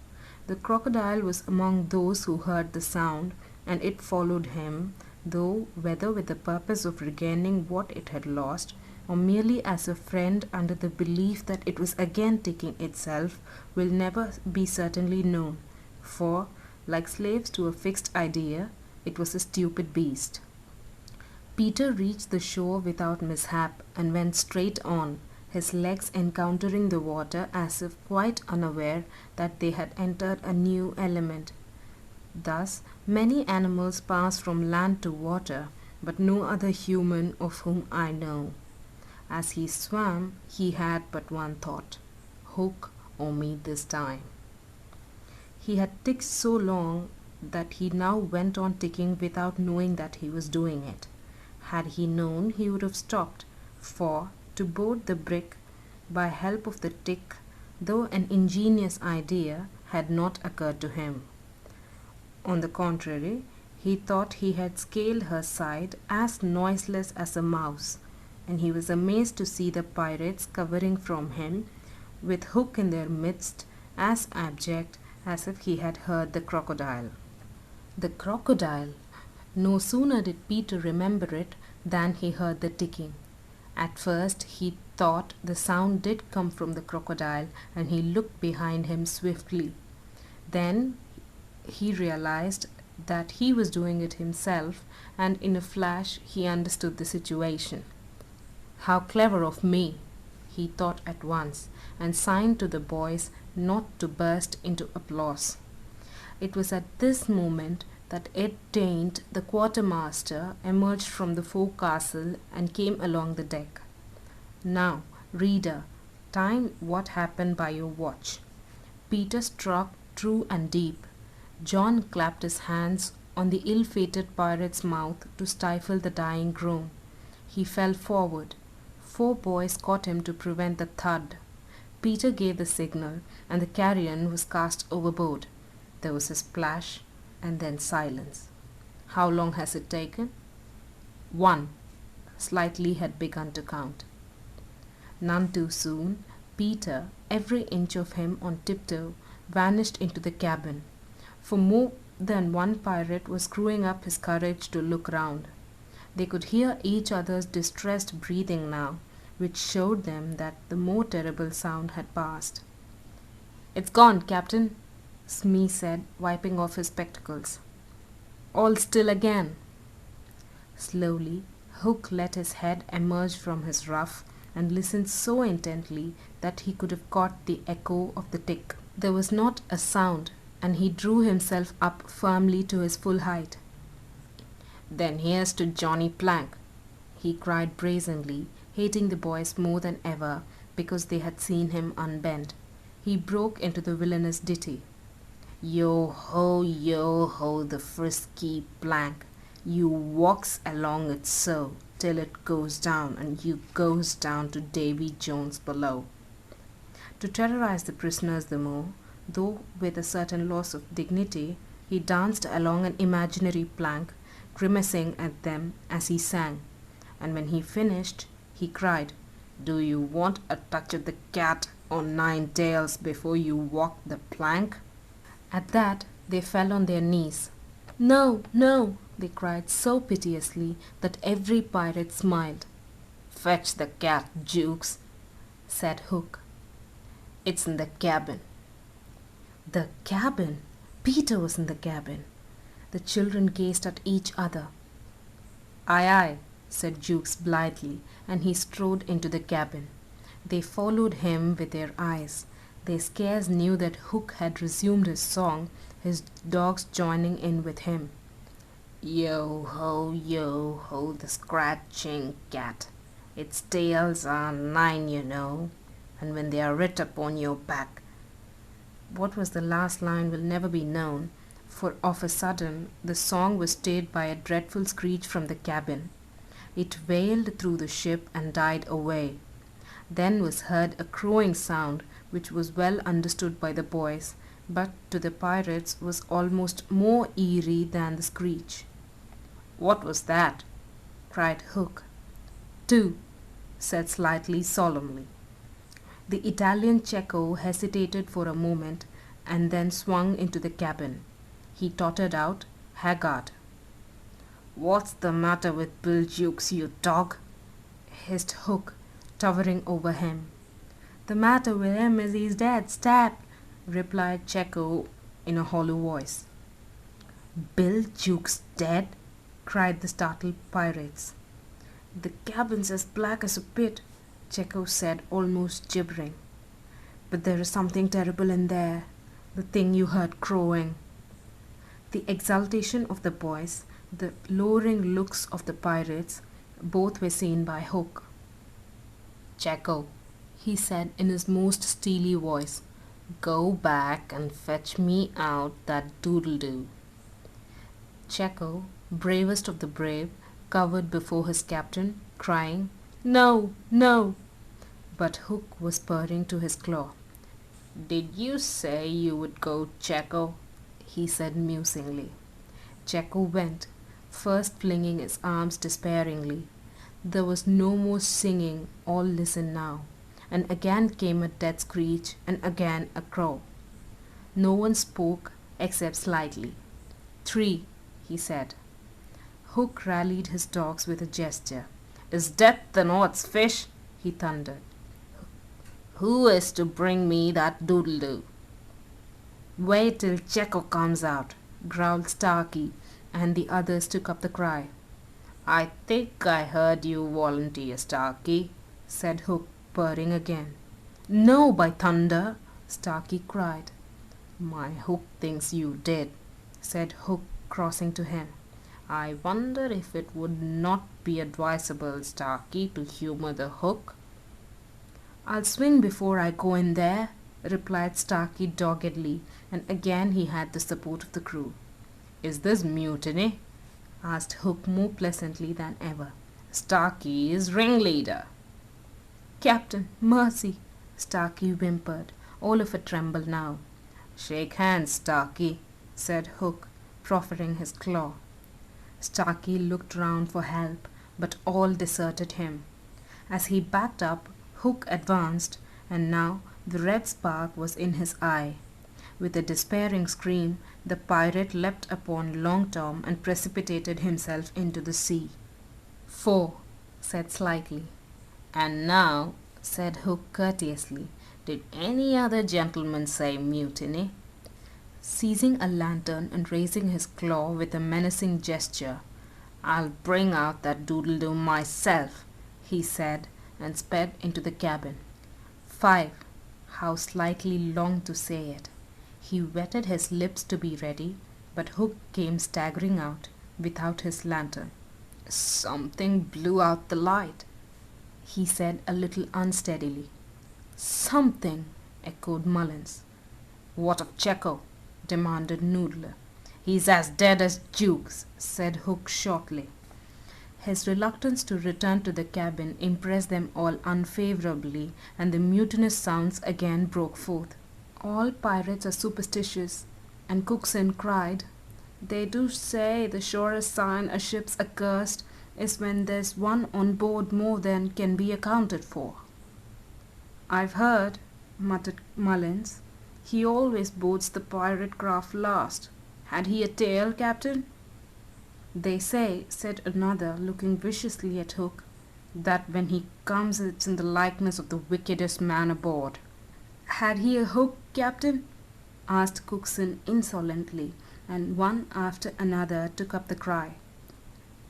The crocodile was among those who heard the sound, and it followed him, though whether with the purpose of regaining what it had lost, or merely as a friend under the belief that it was again taking itself, will never be certainly known, for, like slaves to a fixed idea, it was a stupid beast. Peter reached the shore without mishap, and went straight on, his legs encountering the water as if quite unaware that they had entered a new element. Thus, many animals pass from land to water, but no other human of whom I know. As he swam, he had but one thought: hook or me this time. He had ticked so long that he now went on ticking without knowing that he was doing it. Had he known, he would have stopped, for to board the brick by help of the tick, though an ingenious idea, had not occurred to him. On the contrary, he thought he had scaled her side as noiseless as a mouse, and he was amazed to see the pirates covering from him, with Hook in their midst, as abject as if he had heard the crocodile. The crocodile! No sooner did Peter remember it than he heard the ticking. At first he thought the sound did come from the crocodile, and he looked behind him swiftly. Then he realized that he was doing it himself, and in a flash he understood the situation. How clever of me, he thought at once, and signed to the boys not to burst into applause. It was at this moment that Ed Daint, the quartermaster, emerged from the forecastle and came along the deck. Now, reader, time what happened by your watch. Peter struck true and deep. John clapped his hands on the ill-fated pirate's mouth to stifle the dying groan. He fell forward. 4 boys caught him to prevent the thud. Peter gave the signal, and the carrion was cast overboard. There was a splash, and then silence. How long has it taken? 1. Slightly had begun to count. None too soon, Peter, every inch of him on tiptoe, vanished into the cabin. For more than one pirate was screwing up his courage to look round. They could hear each other's distressed breathing now, which showed them that the more terrible sound had passed. "It's gone, Captain," Smee said, wiping off his spectacles. "All still again." Slowly, Hook let his head emerge from his ruff and listened so intently that he could have caught the echo of the tick. There was not a sound, and he drew himself up firmly to his full height. "Then here's to Johnny Plank," he cried brazenly, hating the boys more than ever because they had seen him unbent. He broke into the villainous ditty. Yo ho, the frisky Plank. You walks along it so, till it goes down, and you goes down to Davy Jones below. To terrorize the prisoners the more, though with a certain loss of dignity, he danced along an imaginary plank, grimacing at them as he sang, and when he finished, he cried, "Do you want a touch of the cat on 9 tails before you walk the plank?" At that, they fell on their knees. "No, no," they cried so piteously that every pirate smiled. "Fetch the cat, Jukes," said Hook. "It's in the cabin." The cabin! Peter was in the cabin. The children gazed at each other. "Aye, aye," said Jukes blithely, and he strode into the cabin. They followed him with their eyes. They scarce knew that Hook had resumed his song, his dogs joining in with him. Yo ho, the scratching cat. Its tails are 9, you know, and when they are writ upon your back. What was the last line will never be known, for of a sudden the song was stayed by a dreadful screech from the cabin. It wailed through the ship and died away. Then was heard a crowing sound, which was well understood by the boys, but to the pirates was almost more eerie than the screech. "What was that?" cried Hook. "2," said Slightly solemnly. The Italian Cecco hesitated for a moment and then swung into the cabin. He tottered out, haggard. "What's the matter with Bill Jukes, you dog?" hissed Hook, towering over him. "The matter with him is he's dead, stat," replied Cecco in a hollow voice. "Bill Jukes dead?" cried the startled pirates. "The cabin's as black as a pit," Cecco said, almost gibbering. "But there is something terrible in there, the thing you heard crowing." The exultation of the boys, the lowering looks of the pirates, both were seen by Hook. "Jacko," he said in his most steely voice, "go back and fetch me out that doodle-doo." Jacko, bravest of the brave, cowered before his captain, crying, "No, no!" But Hook was purring to his claw. "Did you say you would go, Jacko?" he said musingly. Jacko went, first flinging his arms despairingly. There was no more singing, all listened now, and again came a death screech, and again a crow. No one spoke except slightly. "3," he said. Hook rallied his dogs with a gesture. "Is death an odds fish?" he thundered. "Who is to bring me that doodle-doo?" "Wait till Jacko comes out," growled Starkey, and the others took up the cry. "I think I heard you volunteer, Starkey," said Hook, purring again. "No, by thunder!" Starkey cried. "My Hook thinks you did," said Hook, crossing to him. "I wonder if it would not be advisable, Starkey, to humour the Hook?" "I'll swing before I go in there," replied Starkey doggedly, and again he had the support of the crew. "Is this mutiny?" asked Hook more pleasantly than ever. "Starkey is ringleader." "Captain, mercy!" Starkey whimpered, all of a tremble now. "Shake hands, Starkey," said Hook, proffering his claw. Starkey looked round for help, but all deserted him. As he backed up, Hook advanced, and now the red spark was in his eye. With a despairing scream, the pirate leapt upon Long Tom and precipitated himself into the sea. "4," said Slightly. "And now," said Hook courteously, "did any other gentleman say mutiny?" Seizing a lantern and raising his claw with a menacing gesture, "I'll bring out that doodle-doo myself," he said, and sped into the cabin. 5. How Slightly longed to say it. He wetted his lips to be ready, but Hook came staggering out without his lantern. "Something blew out the light," he said a little unsteadily. "Something," echoed Mullins. "What of Jacko?" demanded Noodler. "He's as dead as Jukes," said Hook shortly. His reluctance to return to the cabin impressed them all unfavorably, and the mutinous sounds again broke forth. "All pirates are superstitious," and Cookson cried. "They do say the surest sign a ship's accursed is when there's one on board more than can be accounted for." "I've heard," muttered Mullins. "He always boards the pirate craft last. Had he a tail, Captain?" "They say," said another, looking viciously at Hook, "that when he comes it's in the likeness of the wickedest man aboard." "Had he a hook, Captain?" asked Cookson insolently, and one after another took up the cry.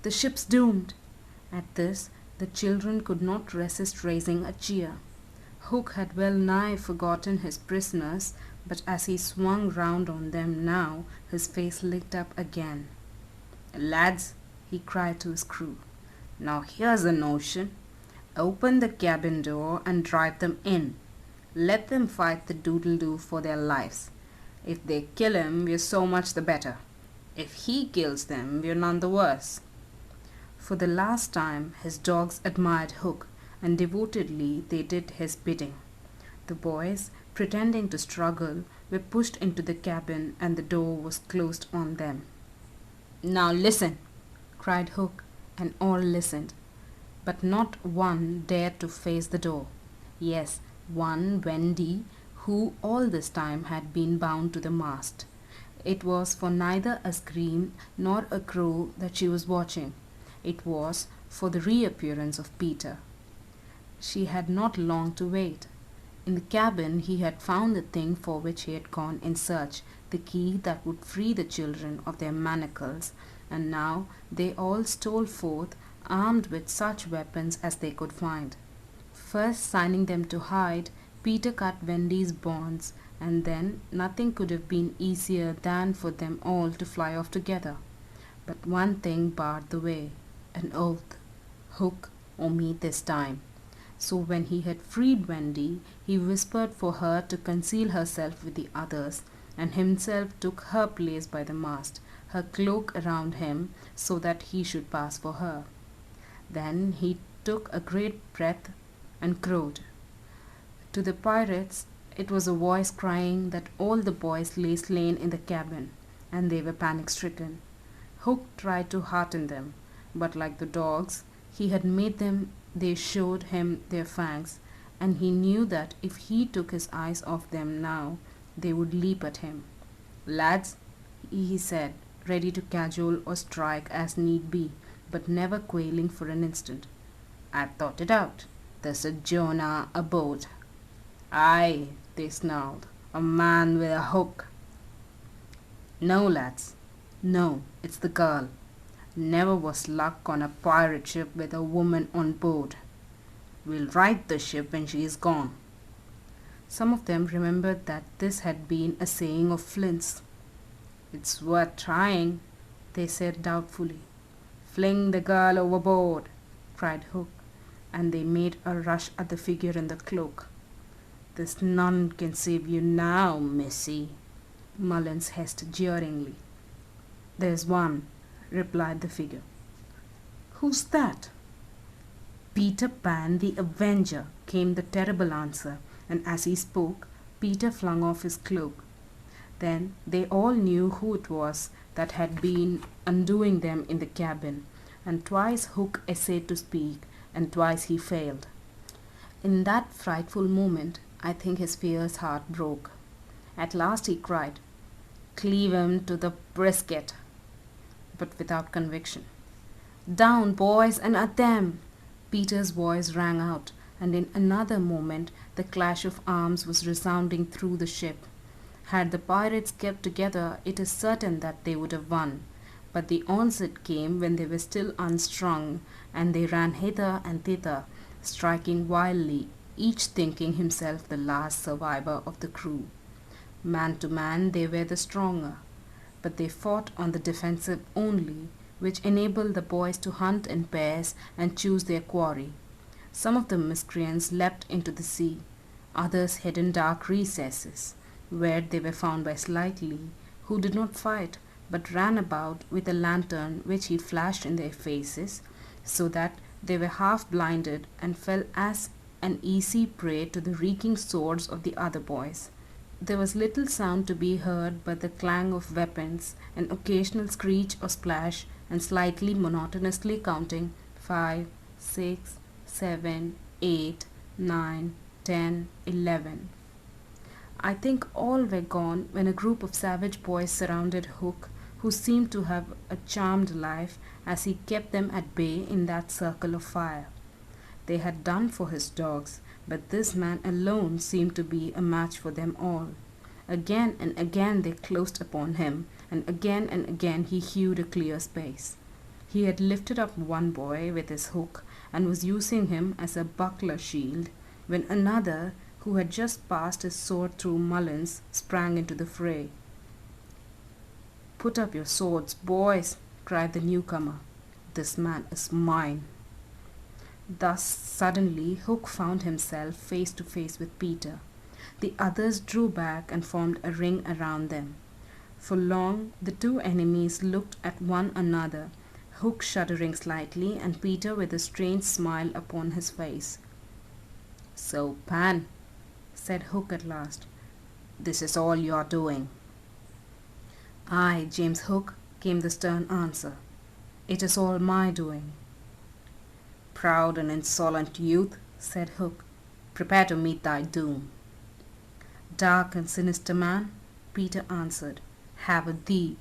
"The ship's doomed." At this the children could not resist raising a cheer. Hook had well nigh forgotten his prisoners, but as he swung round on them now, his face lit up again. "Lads," he cried to his crew, "now here's a notion. Open the cabin door and drive them in. Let them fight the doodle-doo for their lives. If they kill him, we're so much the better. If he kills them, we're none the worse." For the last time his dogs admired Hook, and devotedly they did his bidding. The boys, pretending to struggle, were pushed into the cabin, and the door was closed on them. "Now listen," cried Hook, and all listened. But not one dared to face the door. Yes, one Wendy, who all this time had been bound to the mast. It was for neither a scream nor a crow that she was watching. It was for the reappearance of Peter. She had not long to wait. In the cabin he had found the thing for which he had gone in search, the key that would free the children of their manacles, and now they all stole forth, armed with such weapons as they could find. First signing them to hide, Peter cut Wendy's bonds, and then nothing could have been easier than for them all to fly off together. But one thing barred the way, an oath. Hook or me this time. So when he had freed Wendy, he whispered for her to conceal herself with the others, and himself took her place by the mast, her cloak around him, so that he should pass for her. Then he took a great breath and crowed. To the pirates, it was a voice crying that all the boys lay slain in the cabin, and they were panic-stricken. Hook tried to hearten them, but like the dogs he had made them, they showed him their fangs, and he knew that if he took his eyes off them now, they would leap at him. "Lads," he said, ready to cajole or strike as need be, but never quailing for an instant, "I've thought it out. There's a Jonah aboard." "Aye," they snarled, "a man with a hook." "No, lads, no, it's the girl. Never was luck on a pirate ship with a woman on board. We'll right the ship when she is gone." Some of them remembered that this had been a saying of Flint's. "It's worth trying," they said doubtfully. "Fling the girl overboard," cried Hook, and they made a rush at the figure in the cloak. "There's none can save you now, missy," Mullins hissed jeeringly. "There's one," replied the figure. "Who's that?" "Peter Pan the Avenger," came the terrible answer, and as he spoke, Peter flung off his cloak. Then they all knew who it was that had been undoing them in the cabin, and twice Hook essayed to speak, and twice he failed. In that frightful moment, I think his fierce heart broke. At last he cried, "Cleave him to the brisket," but without conviction. "Down, boys, and at them!" Peter's voice rang out, and in another moment the clash of arms was resounding through the ship. Had the pirates kept together, it is certain that they would have won. But the onset came when they were still unstrung, and they ran hither and thither, striking wildly, each thinking himself the last survivor of the crew. Man to man they were the stronger, but they fought on the defensive only, which enabled the boys to hunt in pairs and choose their quarry. Some of the miscreants leapt into the sea, others hid in dark recesses, where they were found by Slightly, who did not fight, but ran about with a lantern which he flashed in their faces, so that they were half blinded and fell as an easy prey to the reeking swords of the other boys. There was little sound to be heard but the clang of weapons, an occasional screech or splash, and Slightly monotonously counting 5, 6, 7, 8, 9, 10, 11. I think all were gone when a group of savage boys surrounded Hook, who seemed to have a charmed life as he kept them at bay in that circle of fire. They had done for his dogs, but this man alone seemed to be a match for them all. Again and again they closed upon him, and again he hewed a clear space. He had lifted up one boy with his hook and was using him as a buckler shield, when another, who had just passed his sword through Mullins, sprang into the fray. "Put up your swords, boys," cried the newcomer. "This man is mine." Thus suddenly Hook found himself face to face with Peter. The others drew back and formed a ring around them. For long the two enemies looked at one another, Hook shuddering slightly and Peter with a strange smile upon his face. "So, Pan," said Hook at last, "this is all you are doing." "Aye, James Hook," came the stern answer. "It is all my doing." "Proud and insolent youth," said Hook, "prepare to meet thy doom." "Dark and sinister man," Peter answered, "have a thee."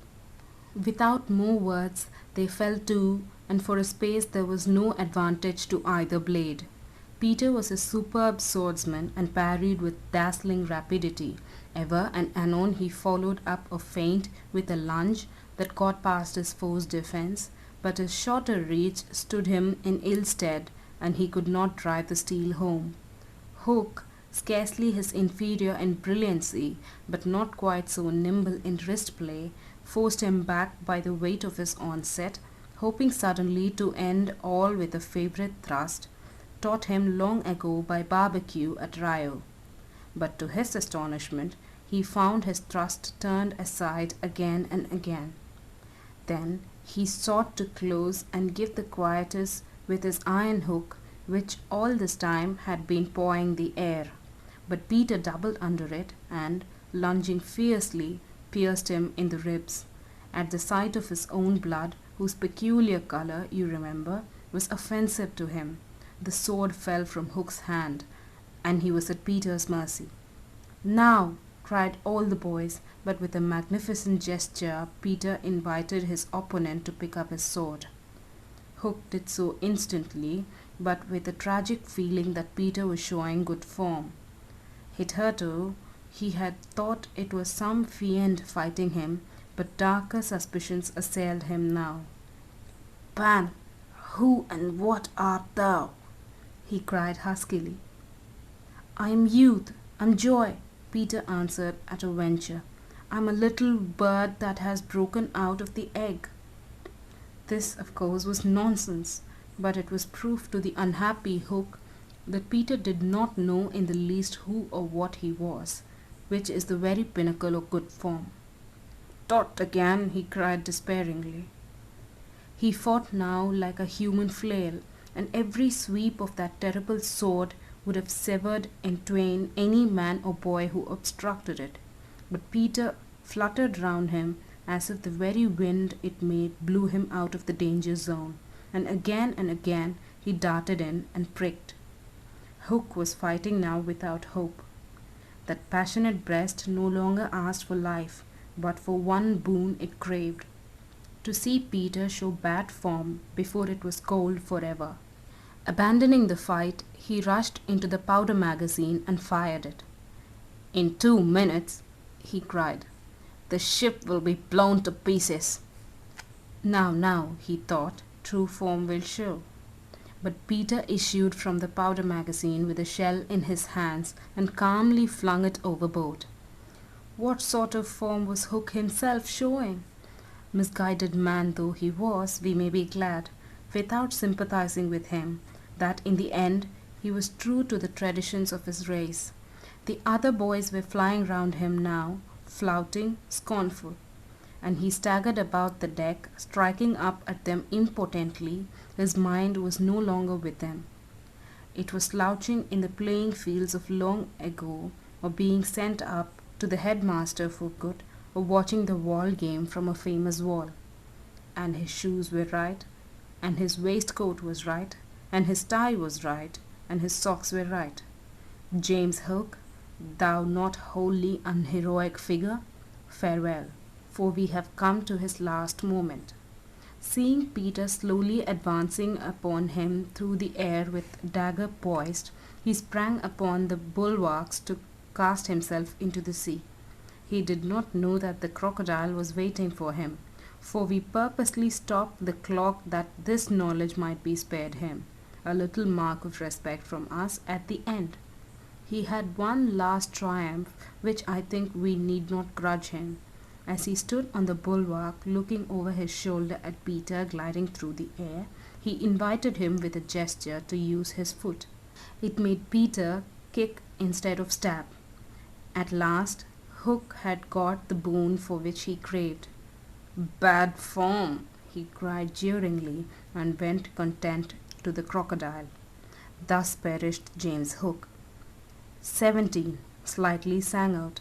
Without more words they fell to, and for a space there was no advantage to either blade. Peter was a superb swordsman and parried with dazzling rapidity. Ever and anon he followed up a feint with a lunge that got past his foe's defense, but his shorter reach stood him in ill stead, and he could not drive the steel home. Hook, scarcely his inferior in brilliancy, but not quite so nimble in wrist play, forced him back by the weight of his onset, hoping suddenly to end all with a favourite thrust, taught him long ago by barbecue at Rio. But to his astonishment, he found his thrust turned aside again and again. Then he sought to close and give the quietus with his iron hook, which all this time had been pawing the air. But Peter doubled under it and, lunging fiercely, pierced him in the ribs. At the sight of his own blood, whose peculiar colour, you remember, was offensive to him, the sword fell from Hook's hand, and he was at Peter's mercy. "Now!" cried all the boys, but with a magnificent gesture Peter invited his opponent to pick up his sword. Hook did so instantly, but with a tragic feeling that Peter was showing good form. Hitherto he had thought it was some fiend fighting him, but darker suspicions assailed him now. "Pan, who and what art thou?" he cried huskily. "I am youth, I'm joy," Peter answered at a venture. "I'm a little bird that has broken out of the egg." This, of course, was nonsense, but it was proof to the unhappy Hook that Peter did not know in the least who or what he was, which is the very pinnacle of good form. "Tot again!" he cried despairingly. He fought now like a human flail, and every sweep of that terrible sword would have severed in twain any man or boy who obstructed it. But Peter fluttered round him as if the very wind it made blew him out of the danger zone, and again he darted in and pricked. Hook was fighting now without hope. That passionate breast no longer asked for life, but for one boon it craved: to see Peter show bad form before it was cold forever. Abandoning the fight, he rushed into the powder magazine and fired it. "In 2 minutes," he cried, "the ship will be blown to pieces." Now, he thought, true form will show. But Peter issued from the powder magazine with a shell in his hands and calmly flung it overboard. What sort of form was Hook himself showing? Misguided man though he was, we may be glad, without sympathizing with him, that in the end he was true to the traditions of his race. The other boys were flying round him now, flouting, scornful, and he staggered about the deck, striking up at them impotently. His mind was no longer with them. It was slouching in the playing fields of long ago, or being sent up to the headmaster for good, or watching the wall game from a famous wall. And his shoes were right, and his waistcoat was right, and his tie was right, and his socks were right. James Hook, thou not wholly unheroic figure, farewell, for we have come to his last moment. Seeing Peter slowly advancing upon him through the air with dagger poised, he sprang upon the bulwarks to cast himself into the sea. He did not know that the crocodile was waiting for him, for we purposely stopped the clock that this knowledge might be spared him, a little mark of respect from us at the end. He had one last triumph, which I think we need not grudge him. As he stood on the bulwark, looking over his shoulder at Peter gliding through the air, he invited him with a gesture to use his foot. It made Peter kick instead of stab. At last, Hook had got the boon for which he craved. "Bad form!" he cried jeeringly, and went content to the crocodile. Thus perished James Hook. 17 slightly sang out,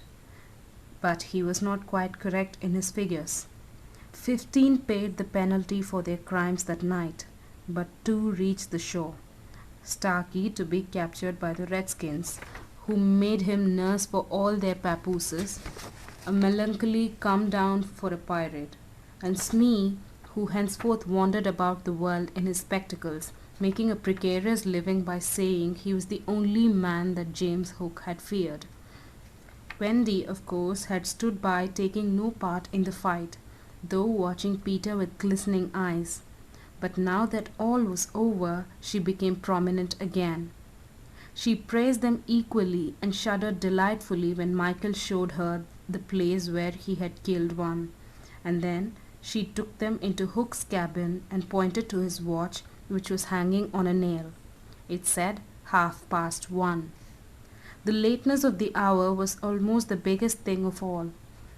but he was not quite correct in his figures. 15 paid the penalty for their crimes that night, but 2 reached the shore. Starkey to be captured by the Redskins, who made him nurse for all their papooses, a melancholy come down for a pirate, and Smee, who henceforth wandered about the world in his spectacles, making a precarious living by saying he was the only man that James Hook had feared. Wendy, of course, had stood by, taking no part in the fight, though watching Peter with glistening eyes. But now that all was over, she became prominent again. She praised them equally and shuddered delightfully when Michael showed her the place where he had killed one. And then she took them into Hook's cabin and pointed to his watch, which was hanging on a nail. It said 1:30. The lateness of the hour was almost the biggest thing of all.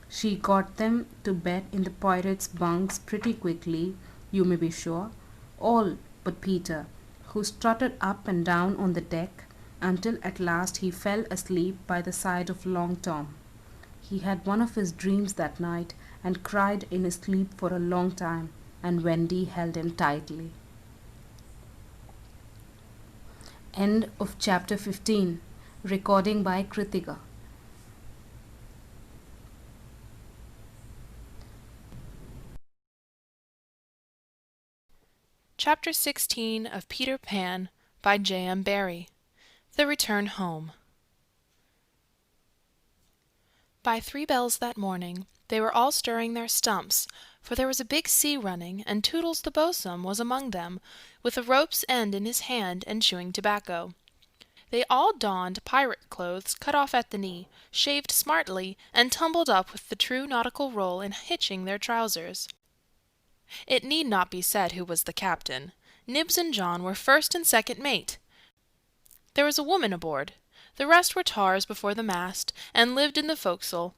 She got them to bed in the pirates' bunks pretty quickly, you may be sure, all but Peter, who strutted up and down on the deck until at last he fell asleep by the side of Long Tom. He had one of his dreams that night and cried in his sleep for a long time, and Wendy held him tightly. End of chapter 15. Recording by Kritika. Chapter 16 of Peter Pan by J.M.Barrie. The Return Home. By 3 bells that morning they were all stirring their stumps, for there was a big sea running, and Toodles the bo'sun was among them, with a rope's end in his hand and chewing tobacco. They all donned pirate clothes cut off at the knee, shaved smartly, and tumbled up with the true nautical roll in hitching their trousers. It need not be said who was the captain. Nibs and John were first and second mate. There was a woman aboard. The rest were tars before the mast, and lived in the forecastle.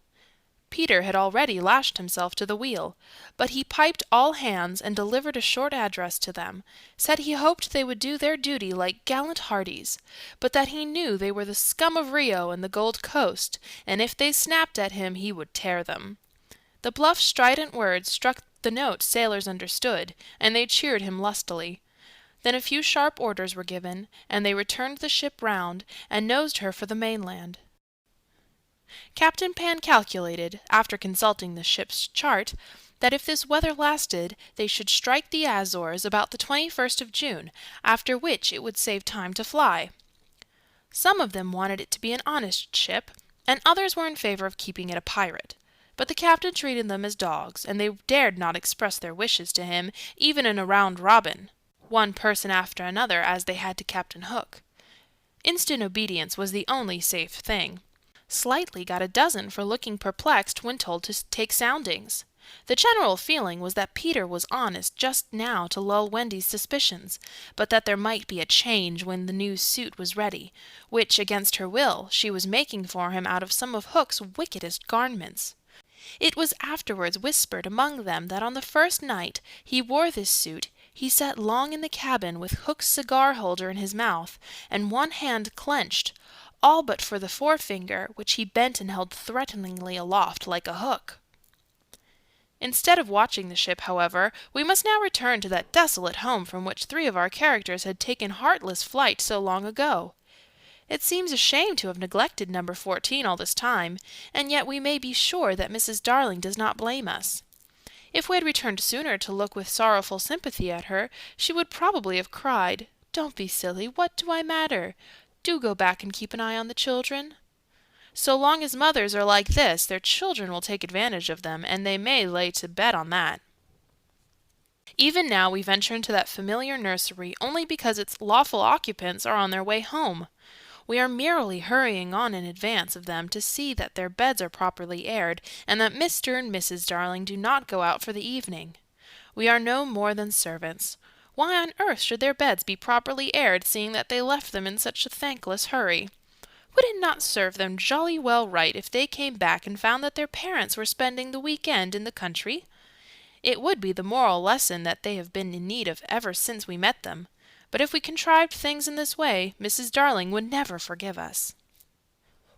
Peter had already lashed himself to the wheel, but he piped all hands and delivered a short address to them, said he hoped they would do their duty like gallant hearties, but that he knew they were the scum of Rio and the Gold Coast, and if they snapped at him he would tear them. The bluff, strident words struck the note sailors understood, and they cheered him lustily. Then a few sharp orders were given, and they returned the ship round, and nosed her for the mainland. Captain Pan calculated, after consulting the ship's chart, that if this weather lasted, they should strike the Azores about the 21st of June, after which it would save time to fly. Some of them wanted it to be an honest ship, and others were in favor of keeping it a pirate. But the captain treated them as dogs, and they dared not express their wishes to him, even in a round robin, one person after another, as they had to Captain Hook. Instant obedience was the only safe thing. Slightly got a dozen for looking perplexed when told to take soundings. The general feeling was that Peter was honest just now to lull Wendy's suspicions, but that there might be a change when the new suit was ready, which, against her will, she was making for him out of some of Hook's wickedest garments. It was afterwards whispered among them that on the first night he wore this suit he sat long in the cabin with Hook's cigar-holder in his mouth, and one hand clenched, all but for the forefinger, which he bent and held threateningly aloft like a hook. Instead of watching the ship, however, we must now return to that desolate home from which 3 of our characters had taken heartless flight so long ago. It seems a shame to have neglected number 14 all this time, and yet we may be sure that Mrs. Darling does not blame us. If we had returned sooner to look with sorrowful sympathy at her, she would probably have cried, "Don't be silly, what do I matter? Do go back and keep an eye on the children." So long as mothers are like this, their children will take advantage of them, and they may lay to bet on that. Even now we venture into that familiar nursery only because its lawful occupants are on their way home. We are merely hurrying on in advance of them to see that their beds are properly aired, and that Mr. and Mrs. Darling do not go out for the evening. We are no more than servants. Why on earth should their beds be properly aired, seeing that they left them in such a thankless hurry? Would it not serve them jolly well right if they came back and found that their parents were spending the week-end in the country? It would be the moral lesson that they have been in need of ever since we met them. But if we contrived things in this way, Mrs. Darling would never forgive us.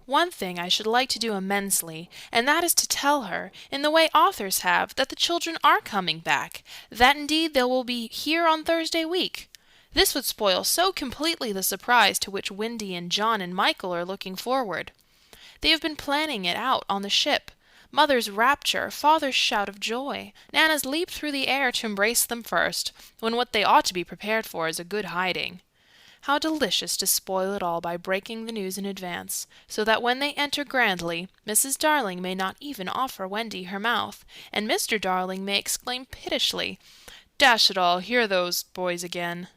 One thing I should like to do immensely, and that is to tell her, in the way authors have, that the children are coming back, that indeed they will be here on Thursday week. This would spoil so completely the surprise to which Wendy and John and Michael are looking forward. They have been planning it out on the ship. Mother's rapture, father's shout of joy, Nana's leap through the air to embrace them first, when what they ought to be prepared for is a good hiding. How delicious to spoil it all by breaking the news in advance, so that when they enter grandly, Mrs. Darling may not even offer Wendy her mouth, and Mr. Darling may exclaim pittishly, "Dash it all, here are those boys again."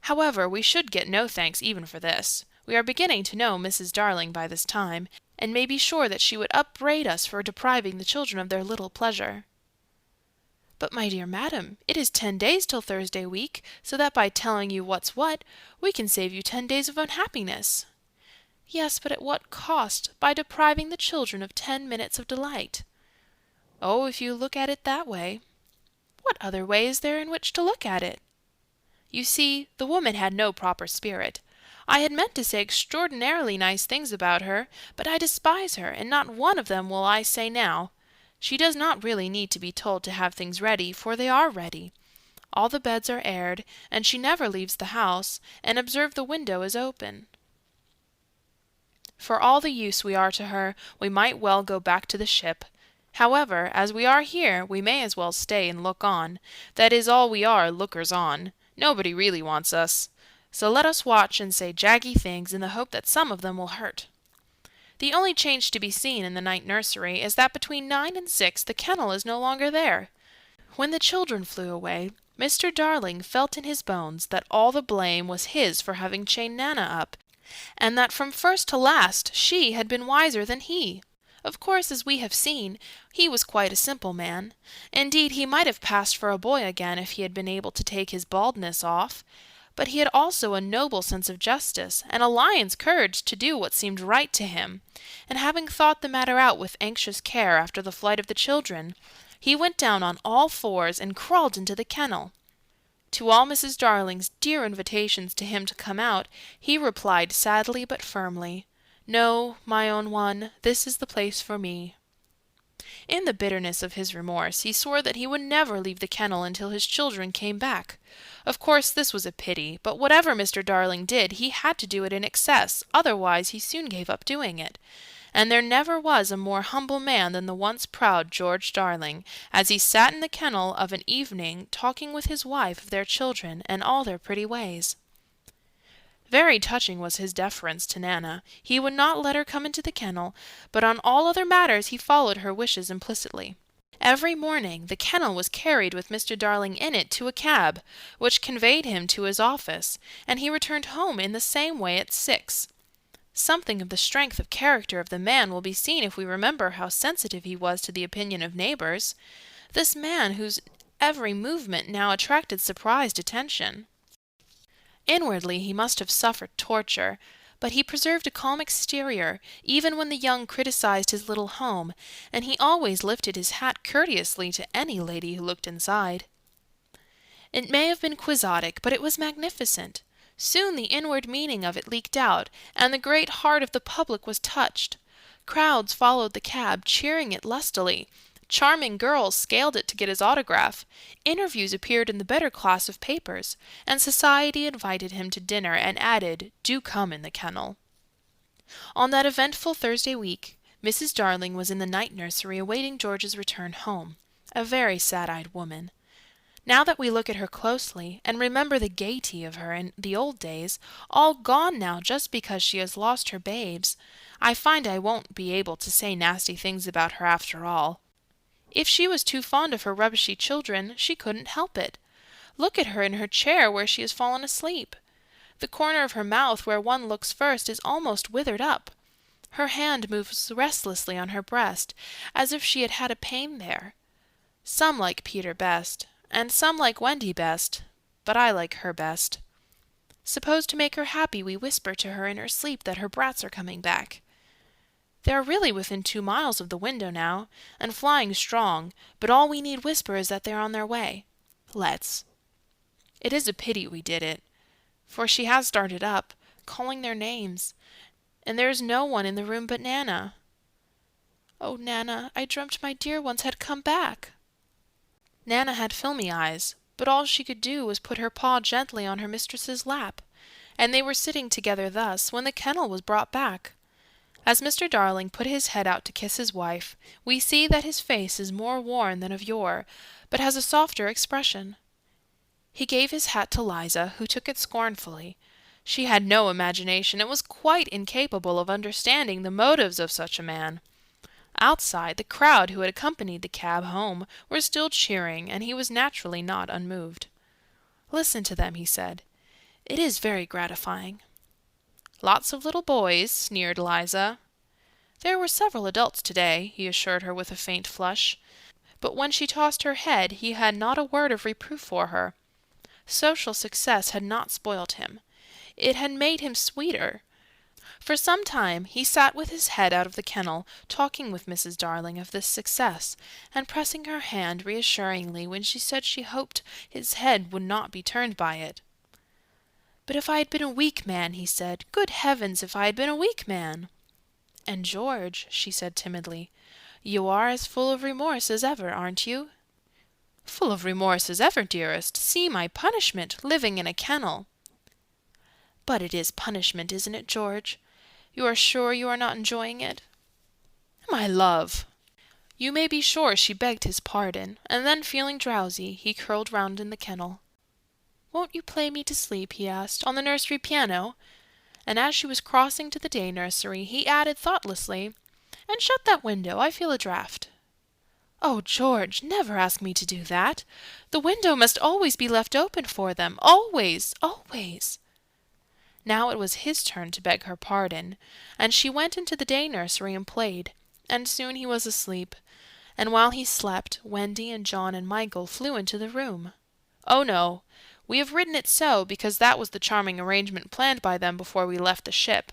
However, we should get no thanks even for this. We are beginning to know Mrs. Darling by this time, and may be sure that she would upbraid us for depriving the children of their little pleasure." "But, my dear madam, it is 10 days till Thursday week, so that by telling you what's what, we can save you 10 days of unhappiness." "Yes, but at what cost, by depriving the children of 10 minutes of delight?" "Oh, if you look at it that way." "What other way is there in which to look at it?" You see, the woman had no proper spirit. I had meant to say extraordinarily nice things about her, but I despise her, and not one of them will I say now. She does not really need to be told to have things ready, for they are ready. All the beds are aired, and she never leaves the house, and observe the window is open. For all the use we are to her, we might well go back to the ship. However, as we are here, we may as well stay and look on. That is all we are, lookers on. Nobody really wants us. So let us watch and say jaggy things in the hope that some of them will hurt. The only change to be seen in the night nursery is that between 9 and 6 the kennel is no longer there. When the children flew away, Mr. Darling felt in his bones that all the blame was his for having chained Nana up, and that from first to last she had been wiser than he. Of course, as we have seen, he was quite a simple man. Indeed, he might have passed for a boy again if he had been able to take his baldness off. But he had also a noble sense of justice, and a lion's courage to do what seemed right to him, and having thought the matter out with anxious care after the flight of the children, he went down on all fours and crawled into the kennel. To all Mrs. Darling's dear invitations to him to come out, he replied sadly but firmly, "No, my own one, this is the place for me." In the bitterness of his remorse, he swore that he would never leave the kennel until his children came back. Of course this was a pity, but whatever Mr. Darling did, he had to do it in excess, otherwise he soon gave up doing it. And there never was a more humble man than the once proud George Darling, as he sat in the kennel of an evening talking with his wife of their children and all their pretty ways. Very touching was his deference to Nana. He would not let her come into the kennel, but on all other matters he followed her wishes implicitly. Every morning the kennel was carried with Mr. Darling in it to a cab, which conveyed him to his office, and he returned home in the same way at 6. Something of the strength of character of the man will be seen if we remember how sensitive he was to the opinion of neighbors. This man whose every movement now attracted surprised attention. Inwardly he must have suffered torture, but he preserved a calm exterior, even when the young criticized his little home, and he always lifted his hat courteously to any lady who looked inside. It may have been quixotic, but it was magnificent. Soon the inward meaning of it leaked out, and the great heart of the public was touched. Crowds followed the cab, cheering it lustily. Charming girls scaled it to get his autograph. Interviews appeared in the better class of papers, and society invited him to dinner and added, "Do come in the kennel." On that eventful Thursday week, Mrs. Darling was in the night nursery awaiting George's return home, a very sad-eyed woman. Now that we look at her closely, and remember the gaiety of her in the old days, all gone now just because she has lost her babes, I find I won't be able to say nasty things about her after all. If she was too fond of her rubbishy children, she couldn't help it. Look at her in her chair where she has fallen asleep. The corner of her mouth where one looks first is almost withered up. Her hand moves restlessly on her breast, as if she had had a pain there. Some like Peter best, and some like Wendy best, but I like her best. Suppose to make her happy we whisper to her in her sleep that her brats are coming back. They are really within 2 miles of the window now, and flying strong, but all we need whisper is that they are on their way. Let's. It is a pity we did it, for she has started up, calling their names, and there is no one in the room but Nana. Oh, Nana, I dreamt my dear ones had come back. Nana had filmy eyes, but all she could do was put her paw gently on her mistress's lap, and they were sitting together thus when the kennel was brought back. As Mr. Darling put his head out to kiss his wife, we see that his face is more worn than of yore, but has a softer expression. He gave his hat to Liza, who took it scornfully. She had no imagination, and was quite incapable of understanding the motives of such a man. Outside, the crowd who had accompanied the cab home were still cheering, and he was naturally not unmoved. "Listen to them," he said. "It is very gratifying." "Lots of little boys," sneered Liza. "There were several adults today," he assured her with a faint flush. But when she tossed her head he had not a word of reproof for her. Social success had not spoilt him. It had made him sweeter. For some time he sat with his head out of the kennel, talking with Mrs. Darling of this success, and pressing her hand reassuringly when she said she hoped his head would not be turned by it. "But if I had been a weak man," he said, "good heavens, if I had been a weak man!" "And George," she said timidly, "you are as full of remorse as ever, aren't you?" "Full of remorse as ever, dearest. See my punishment, living in a kennel." "But it is punishment, isn't it, George? You are sure you are not enjoying it?" "My love!" You may be sure she begged his pardon, and then, feeling drowsy, he curled round in the kennel. "Won't you play me to sleep," he asked, "on the nursery piano?" And as she was crossing to the day nursery, he added thoughtlessly, "And shut that window, I feel a draught." "Oh, George, never ask me to do that. The window must always be left open for them, always, always." Now it was his turn to beg her pardon, and she went into the day nursery and played, and soon he was asleep, and while he slept, Wendy and John and Michael flew into the room. Oh no, we have written it so because that was the charming arrangement planned by them before we left the ship.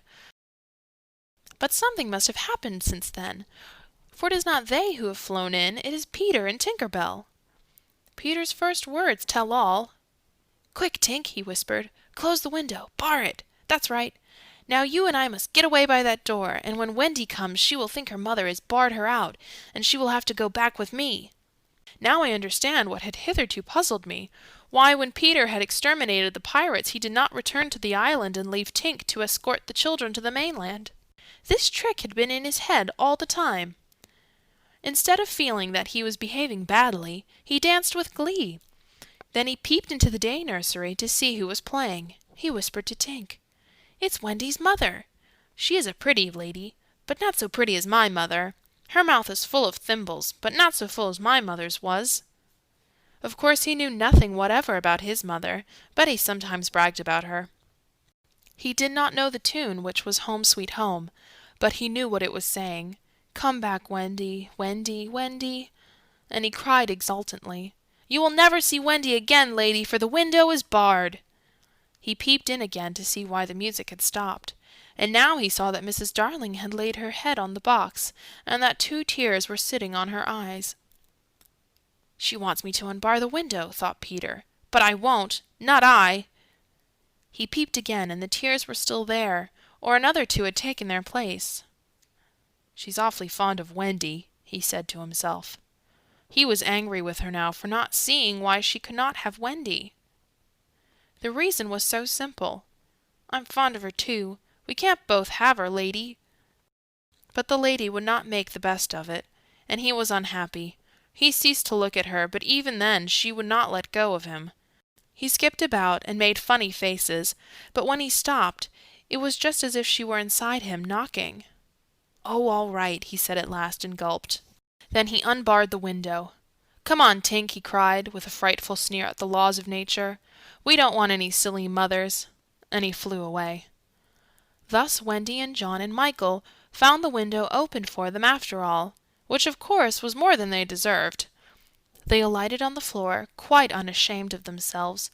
But something must have happened since then, for it is not they who have flown in, it is Peter and Tinker Bell. Peter's first words tell all. "Quick, Tink," he whispered, "close the window, bar it. That's right. Now you and I must get away by that door, and when Wendy comes she will think her mother has barred her out, and she will have to go back with me." Now I understand what had hitherto puzzled me, why when Peter had exterminated the pirates he did not return to the island and leave Tink to escort the children to the mainland. This trick had been in his head all the time. Instead of feeling that he was behaving badly, he danced with glee. Then he peeped into the day nursery to see who was playing. He whispered to Tink, "It's Wendy's mother. She is a pretty lady, but not so pretty as my mother. Her mouth is full of thimbles, but not so full as my mother's was." Of course he knew nothing whatever about his mother, but he sometimes bragged about her. He did not know the tune, which was Home Sweet Home, but he knew what it was saying. "Come back, Wendy, Wendy, Wendy." And he cried exultantly, "You will never see Wendy again, lady, for the window is barred." He peeped in again to see why the music had stopped, and now he saw that Mrs. Darling had laid her head on the box, and that 2 tears were sitting on her eyes. "She wants me to unbar the window," thought Peter, "but I won't, not I." He peeped again, and the tears were still there, or another 2 had taken their place. "She's awfully fond of Wendy," he said to himself. He was angry with her now for not seeing why she could not have Wendy. The reason was so simple. "I'm fond of her too. We can't both have her, lady." But the lady would not make the best of it, and he was unhappy. He ceased to look at her, but even then she would not let go of him. He skipped about and made funny faces, but when he stopped, it was just as if she were inside him, knocking. "Oh, all right," he said at last, and gulped. Then he unbarred the window. "Come on, Tink," he cried, with a frightful sneer at the laws of nature. "We don't want any silly mothers." And he flew away. Thus Wendy and John and Michael found the window open for them after all, which of course was more than they deserved. They alighted on the floor, quite unashamed of themselves,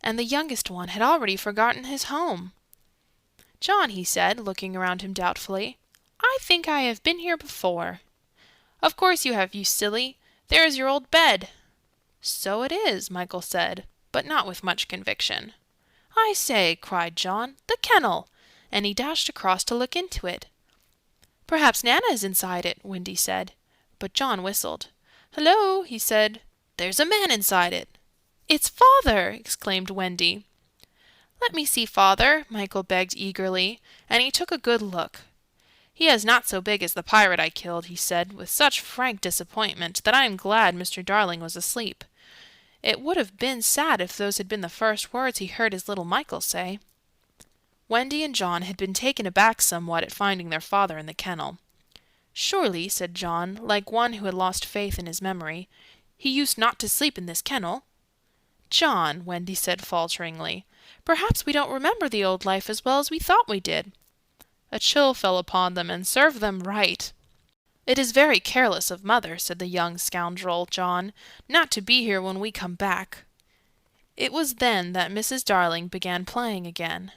and the youngest one had already forgotten his home. "John," he said, looking around him doubtfully, "I think I have been here before." "Of course you have, you silly. There is your old bed." "So it is," Michael said, but not with much conviction. "I say," cried John, "the kennel!" and he dashed across to look into it. "Perhaps Nana is inside it," Wendy said, but John whistled. "Hello," he said, "there's a man inside it." "It's Father!" exclaimed Wendy. "Let me see Father," Michael begged eagerly, and he took a good look. "He is not so big as the pirate I killed," he said, with such frank disappointment that I am glad Mr. Darling was asleep. It would have been sad if those had been the first words he heard his little Michael say. Wendy and John had been taken aback somewhat at finding their father in the kennel. "Surely," said John, like one who had lost faith in his memory, "he used not to sleep in this kennel." John, Wendy said falteringly, perhaps we don't remember the old life as well as we thought we did. A chill fell upon them, and served them right. It is very careless of Mother, said the young scoundrel John, not to be here when we come back. It was then that Mrs. Darling began playing again.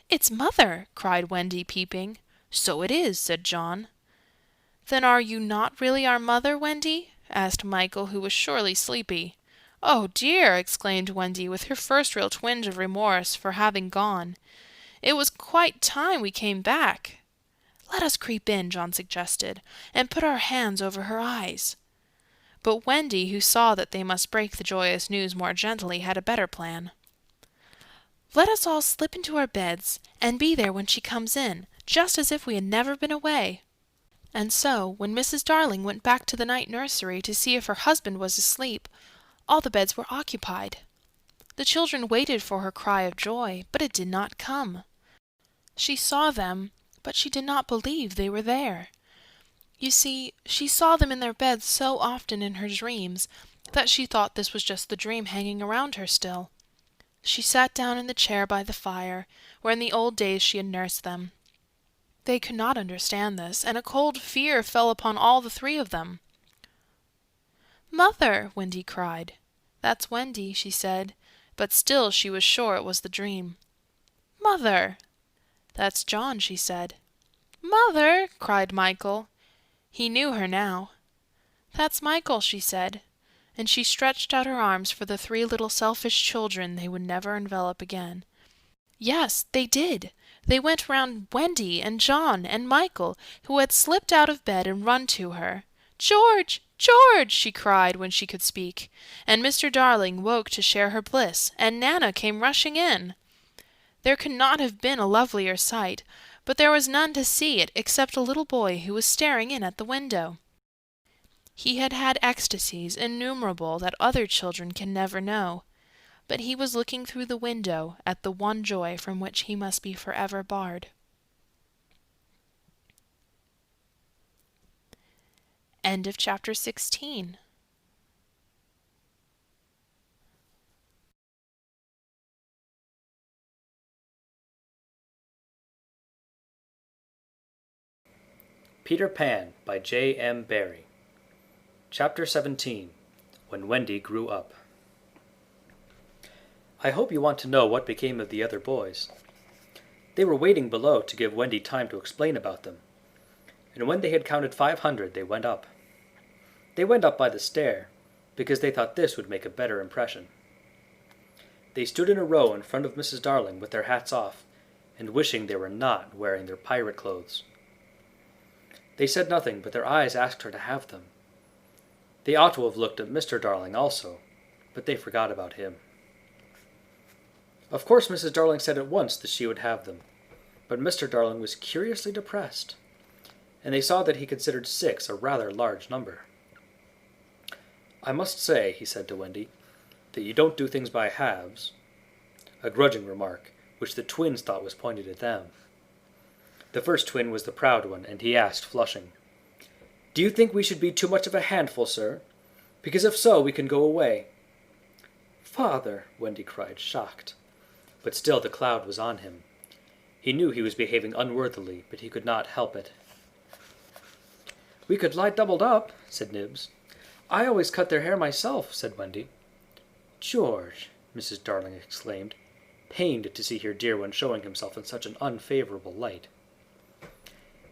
It's Mother, cried Wendy, peeping. So it is, said John. Then are you not really our mother, Wendy? Asked Michael, who was surely sleepy. Oh, dear! Exclaimed Wendy, with her first real twinge of remorse for having gone. It was quite time we came back. Let us creep in, John suggested, and put our hands over her eyes. But Wendy, who saw that they must break the joyous news more gently, had a better plan. Let us all slip into our beds, and be there when she comes in, just as if we had never been away. And so, when Mrs. Darling went back to the night nursery to see if her husband was asleep, all the beds were occupied. The children waited for her cry of joy, but it did not come. She saw them, but she did not believe they were there. You see, she saw them in their beds so often in her dreams that she thought this was just the dream hanging around her still. She sat down in the chair by the fire, where in the old days she had nursed them. They could not understand this, and a cold fear fell upon all the three of them. "Mother!" Wendy cried. "That's Wendy," she said, but still she was sure it was the dream. "Mother!" "That's John," she said. "Mother!" cried Michael. He knew her now. "That's Michael," she said, and she stretched out her arms for the three little selfish children they would never envelop again. Yes, they did. They went round Wendy and John and Michael, who had slipped out of bed and run to her. "George! George!" she cried when she could speak, and Mr. Darling woke to share her bliss, and Nana came rushing in. There could not have been a lovelier sight, but there was none to see it except a little boy who was staring in at the window. He had had ecstasies innumerable that other children can never know, but he was looking through the window at the one joy from which he must be forever barred. End of chapter 16. Peter Pan by J.M.Barrie. Chapter 17. When Wendy Grew Up. I hope you want to know what became of the other boys. They were waiting below to give Wendy time to explain about them, and when they had counted 500 they went up. They went up by the stair, because they thought this would make a better impression. They stood in a row in front of Mrs. Darling with their hats off, and wishing they were not wearing their pirate clothes. They said nothing, but their eyes asked her to have them. They ought to have looked at Mr. Darling also, but they forgot about him. Of course Mrs. Darling said at once that she would have them, but Mr. Darling was curiously depressed, and they saw that he considered 6 a rather large number. "I must say," he said to Wendy, "that you don't do things by halves," a grudging remark, which the twins thought was pointed at them. The first twin was the proud one, and he asked, flushing, "Do you think we should be too much of a handful, sir? Because if so, we can go away." "Father!" Wendy cried, shocked. But still the cloud was on him. He knew he was behaving unworthily, but he could not help it. "We could lie doubled up," said Nibs. "I always cut their hair myself," said Wendy. "George!" Mrs. Darling exclaimed, pained to see her dear one showing himself in such an unfavourable light.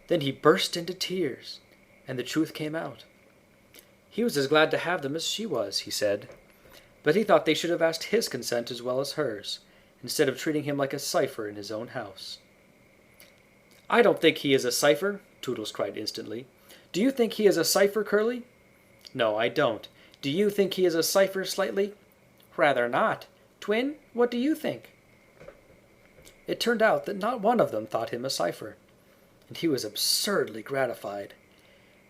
Then he burst into tears, and the truth came out. He was as glad to have them as she was, he said, but he thought they should have asked his consent as well as hers, instead of treating him like a cipher in his own house. "I don't think he is a cipher," Toodles cried instantly. "Do you think he is a cipher, Curly?" "No, I don't. Do you think he is a cipher, Slightly?" "Rather not. Twin, what do you think?" It turned out that not one of them thought him a cipher, and he was absurdly gratified,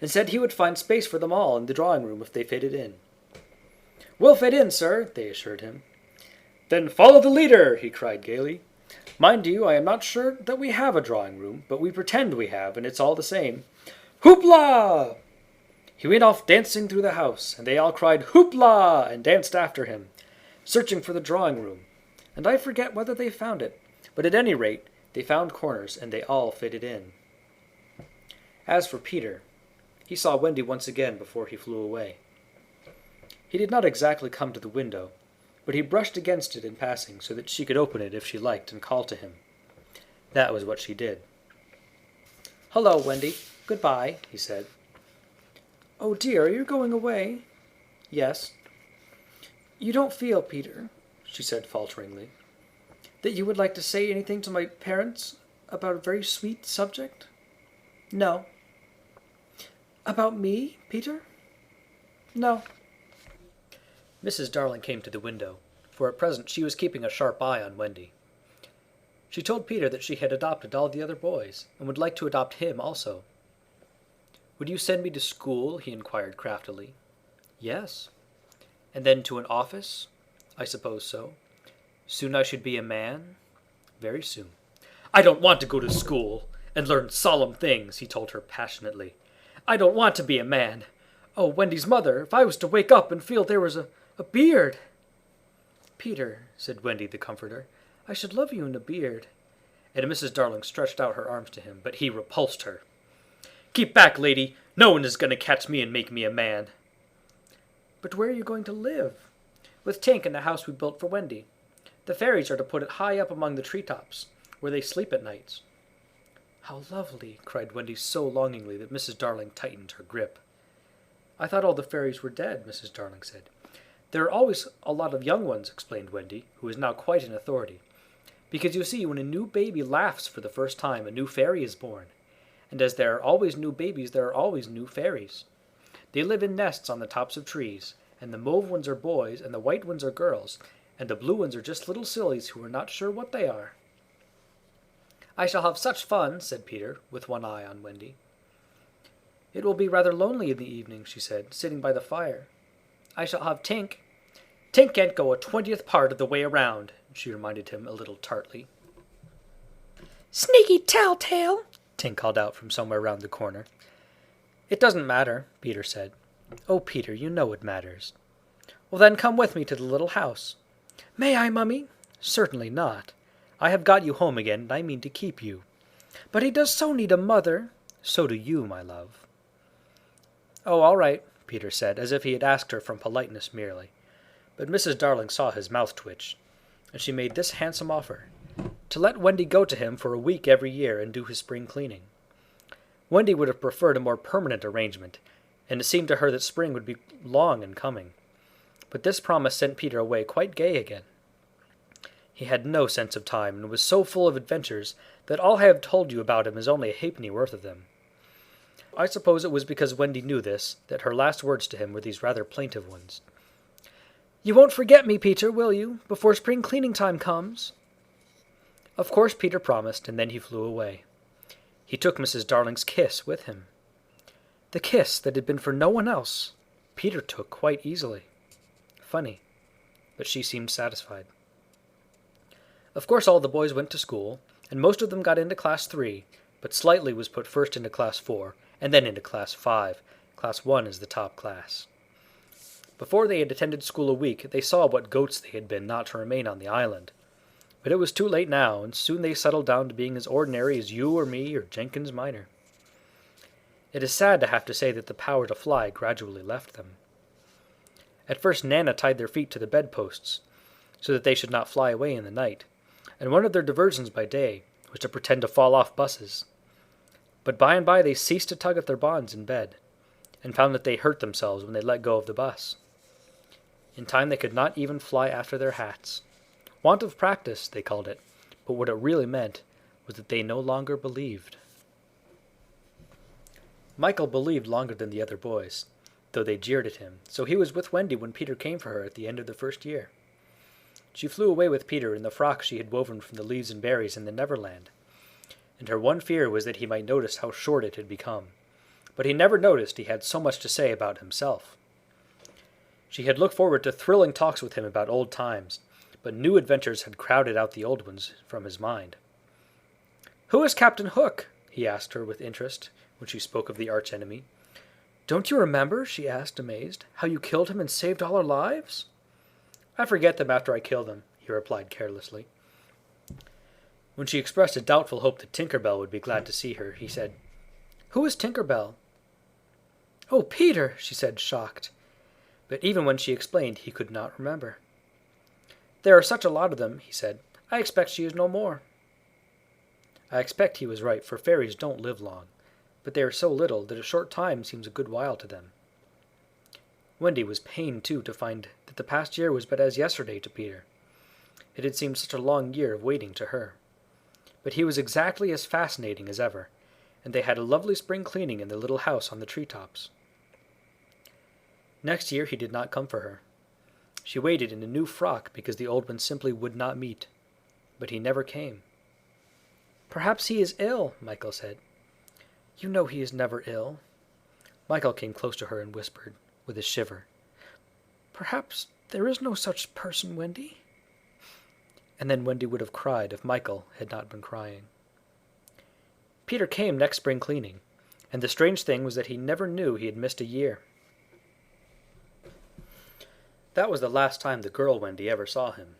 and said he would find space for them all in the drawing-room if they fitted in. "We'll fit in, sir," they assured him. "Then follow the leader," he cried gaily. "Mind you, I am not sure that we have a drawing-room, but we pretend we have, and it's all the same. Hoopla!" He went off dancing through the house, and they all cried "Hoopla!" and danced after him. searching for the drawing room, and I forget whether they found it, but at any rate they found corners, and they all fitted in. As for Peter, he saw Wendy once again before he flew away. He did not exactly come to the window, but he brushed against it in passing so that she could open it if she liked and call to him. That was what she did. "Hello, Wendy. Goodbye," he said. "Oh dear, are you going away?" "Yes." "You don't feel, Peter," she said falteringly, "that you would like to say anything to my parents about a very sweet subject?" "No." "About me, Peter?" "No." Mrs. Darling came to the window, for at present she was keeping a sharp eye on Wendy. She told Peter that she had adopted all the other boys, and would like to adopt him also. "Would you send me to school?" he inquired craftily. "Yes." "And then to an office?" "I suppose so." "Soon I should be a man?" "Very soon." "I don't want to go to school and learn solemn things," he told her passionately. "I don't want to be a man. Oh, Wendy's mother, if I was to wake up and feel there was a beard!" "Peter," said Wendy the comforter, "I should love you in a beard." And Mrs. Darling stretched out her arms to him, but he repulsed her. "Keep back, lady! No one is going to catch me and make me a man." "But where are you going to live?" "With Tink in the house we built for Wendy. The fairies are to put it high up among the treetops, where they sleep at nights." "How lovely!" cried Wendy so longingly that Mrs. Darling tightened her grip. "I thought all the fairies were dead," Mrs. Darling said. "There are always a lot of young ones," explained Wendy, who was now quite in authority. "Because you see, when a new baby laughs for the first time, a new fairy is born. And as there are always new babies, there are always new fairies. They live in nests on the tops of trees, and the mauve ones are boys, and the white ones are girls, and the blue ones are just little sillies who are not sure what they are." "I shall have such fun," said Peter, with one eye on Wendy. "It will be rather lonely in the evening," she said, "sitting by the fire." "I shall have Tink." "Tink can't go a 20th part of the way around," she reminded him a little tartly. "Sneaky telltale!" Tink called out from somewhere round the corner. "It doesn't matter," Peter said. "Oh, Peter, you know it matters." "Well, then come with me to the little house." "May I, Mummy?" "Certainly not. I have got you home again, and I mean to keep you." "But he does so need a mother." "So do you, my love." "Oh, all right," Peter said, as if he had asked her from politeness merely. But Mrs. Darling saw his mouth twitch, and she made this handsome offer: to let Wendy go to him for a week every year and do his spring cleaning. Wendy would have preferred a more permanent arrangement, and it seemed to her that spring would be long in coming. But this promise sent Peter away quite gay again. He had no sense of time, and was so full of adventures that all I have told you about him is only a halfpenny worth of them. I suppose it was because Wendy knew this that her last words to him were these rather plaintive ones. "You won't forget me, Peter, will you, before spring cleaning time comes?" Of course Peter promised, and then he flew away. He took Mrs. Darling's kiss with him. The kiss that had been for no one else, Peter took quite easily. Funny, but she seemed satisfied. Of course all the boys went to school, and most of them got into Class 3, but Slightly was put first into Class 4, and then into Class 5. Class 1 is the top class. Before they had attended school a week, they saw what goats they had been not to remain on the island. But it was too late now, and soon they settled down to being as ordinary as you or me or Jenkins Minor. It is sad to have to say that the power to fly gradually left them. At first Nana tied their feet to the bedposts, so that they should not fly away in the night, and one of their diversions by day was to pretend to fall off buses. But by and by they ceased to tug at their bonds in bed, and found that they hurt themselves when they let go of the bus. In time they could not even fly after their hats. Want of practice, they called it, but what it really meant was that they no longer believed. Michael believed longer than the other boys, though they jeered at him, so he was with Wendy when Peter came for her at the end of the first year. She flew away with Peter in the frock she had woven from the leaves and berries in the Neverland, and her one fear was that he might notice how short it had become. But he never noticed he had so much to say about himself. She had looked forward to thrilling talks with him about old times, but new adventures had crowded out the old ones from his mind. "Who is Captain Hook?" he asked her with interest when she spoke of the arch-enemy. "Don't you remember," she asked, amazed, "how you killed him and saved all our lives?" I forget them after I kill them, he replied carelessly. When she expressed a doubtful hope that Tinker Bell would be glad to see her, he said, "Who is Tinker Bell?" "Oh, Peter," she said, shocked. But even when she explained, he could not remember. "There are such a lot of them," he said. "I expect she is no more." I expect he was right, for fairies don't live long, but they are so little that a short time seems a good while to them. Wendy was pained, too, to find that the past year was but as yesterday to Peter. It had seemed such a long year of waiting to her. But he was exactly as fascinating as ever, and they had a lovely spring cleaning in the little house on the treetops. Next year he did not come for her. She waited in a new frock because the old one simply would not meet, but he never came. "Perhaps he is ill," Michael said. "You know he is never ill." Michael came close to her and whispered, with a shiver, "Perhaps there is no such person, Wendy." And then Wendy would have cried if Michael had not been crying. Peter came next spring cleaning, and the strange thing was that he never knew he had missed a year. That was the last time the girl Wendy ever saw him.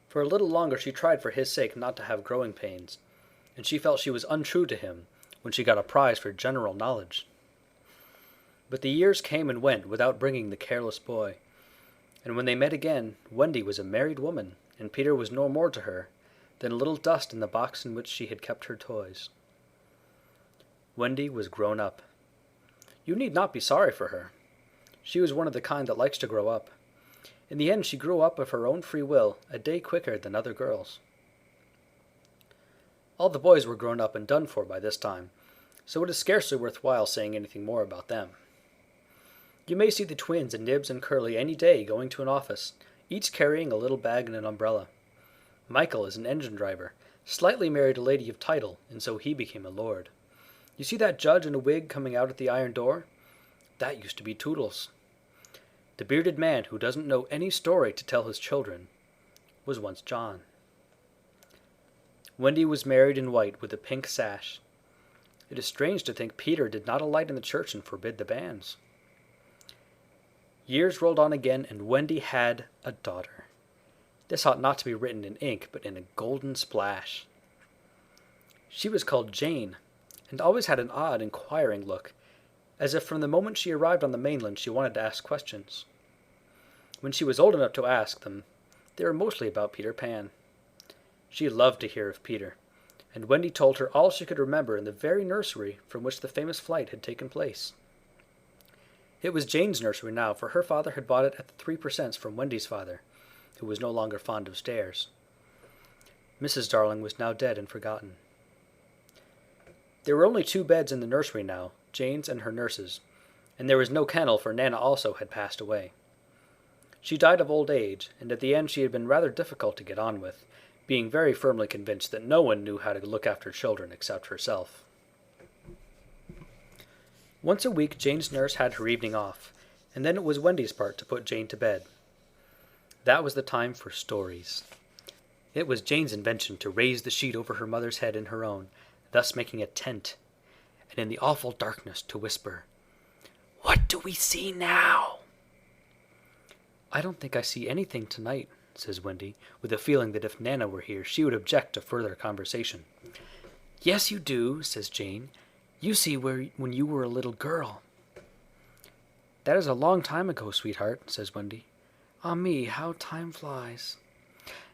For a little longer she tried for his sake not to have growing pains, and she felt she was untrue to him when she got a prize for general knowledge. But the years came and went without bringing the careless boy, and when they met again, Wendy was a married woman, and Peter was no more to her than a little dust in the box in which she had kept her toys. Wendy was grown up. You need not be sorry for her. She was one of the kind that likes to grow up. In the end, she grew up of her own free will, a day quicker than other girls. All the boys were grown up and done for by this time, so it is scarcely worthwhile saying anything more about them. You may see the twins and Nibs and Curly any day going to an office, each carrying a little bag and an umbrella. Michael is an engine driver, slightly married a lady of title, and so he became a lord. You see that judge in a wig coming out at the iron door? That used to be Toodles. The bearded man who doesn't know any story to tell his children was once John. Wendy was married in white with a pink sash. It is strange to think Peter did not alight in the church and forbid the banns. Years rolled on again, and Wendy had a daughter. This ought not to be written in ink, but in a golden splash. She was called Jane, and always had an odd, inquiring look, as if from the moment she arrived on the mainland she wanted to ask questions. When she was old enough to ask them, they were mostly about Peter Pan. She loved to hear of Peter, and Wendy told her all she could remember in the very nursery from which the famous flight had taken place. It was Jane's nursery now, for her father had bought it at the 3% from Wendy's father, who was no longer fond of stairs. Mrs. Darling was now dead and forgotten. There were only 2 beds in the nursery now, Jane's and her nurse's, and there was no kennel, for Nana also had passed away. She died of old age, and at the end she had been rather difficult to get on with, being very firmly convinced that no one knew how to look after children except herself. Once a week Jane's nurse had her evening off, and then it was Wendy's part to put Jane to bed. That was the time for stories. It was Jane's invention to raise the sheet over her mother's head and her own, thus making a tent, and in the awful darkness to whisper, "What do we see now?" "I don't think I see anything tonight," says Wendy, with a feeling that if Nana were here she would object to further conversation. "Yes, you do," says Jane. "You see when you were a little girl." "That is a long time ago, sweetheart," says Wendy. "Ah me, how time flies."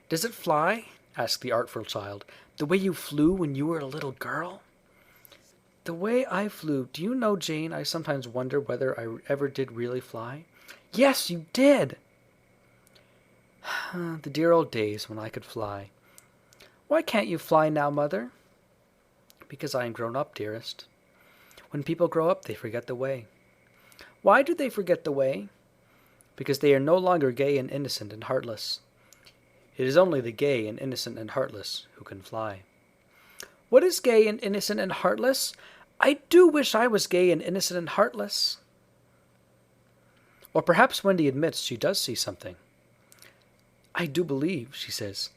"Does it fly," asked the artful child, "the way you flew when you were a little girl?" "The way I flew, do you know, Jane, I sometimes wonder whether I ever did really fly?" "Yes, you did!" "The dear old days when I could fly." "Why can't you fly now, Mother?" "Because I am grown up, dearest. When people grow up, they forget the way." "Why do they forget the way?" "Because they are no longer gay and innocent and heartless. It is only the gay and innocent and heartless who can fly." "What is gay and innocent and heartless? I do wish I was gay and innocent and heartless." Or perhaps Wendy admits she does see something. "I do believe," she says,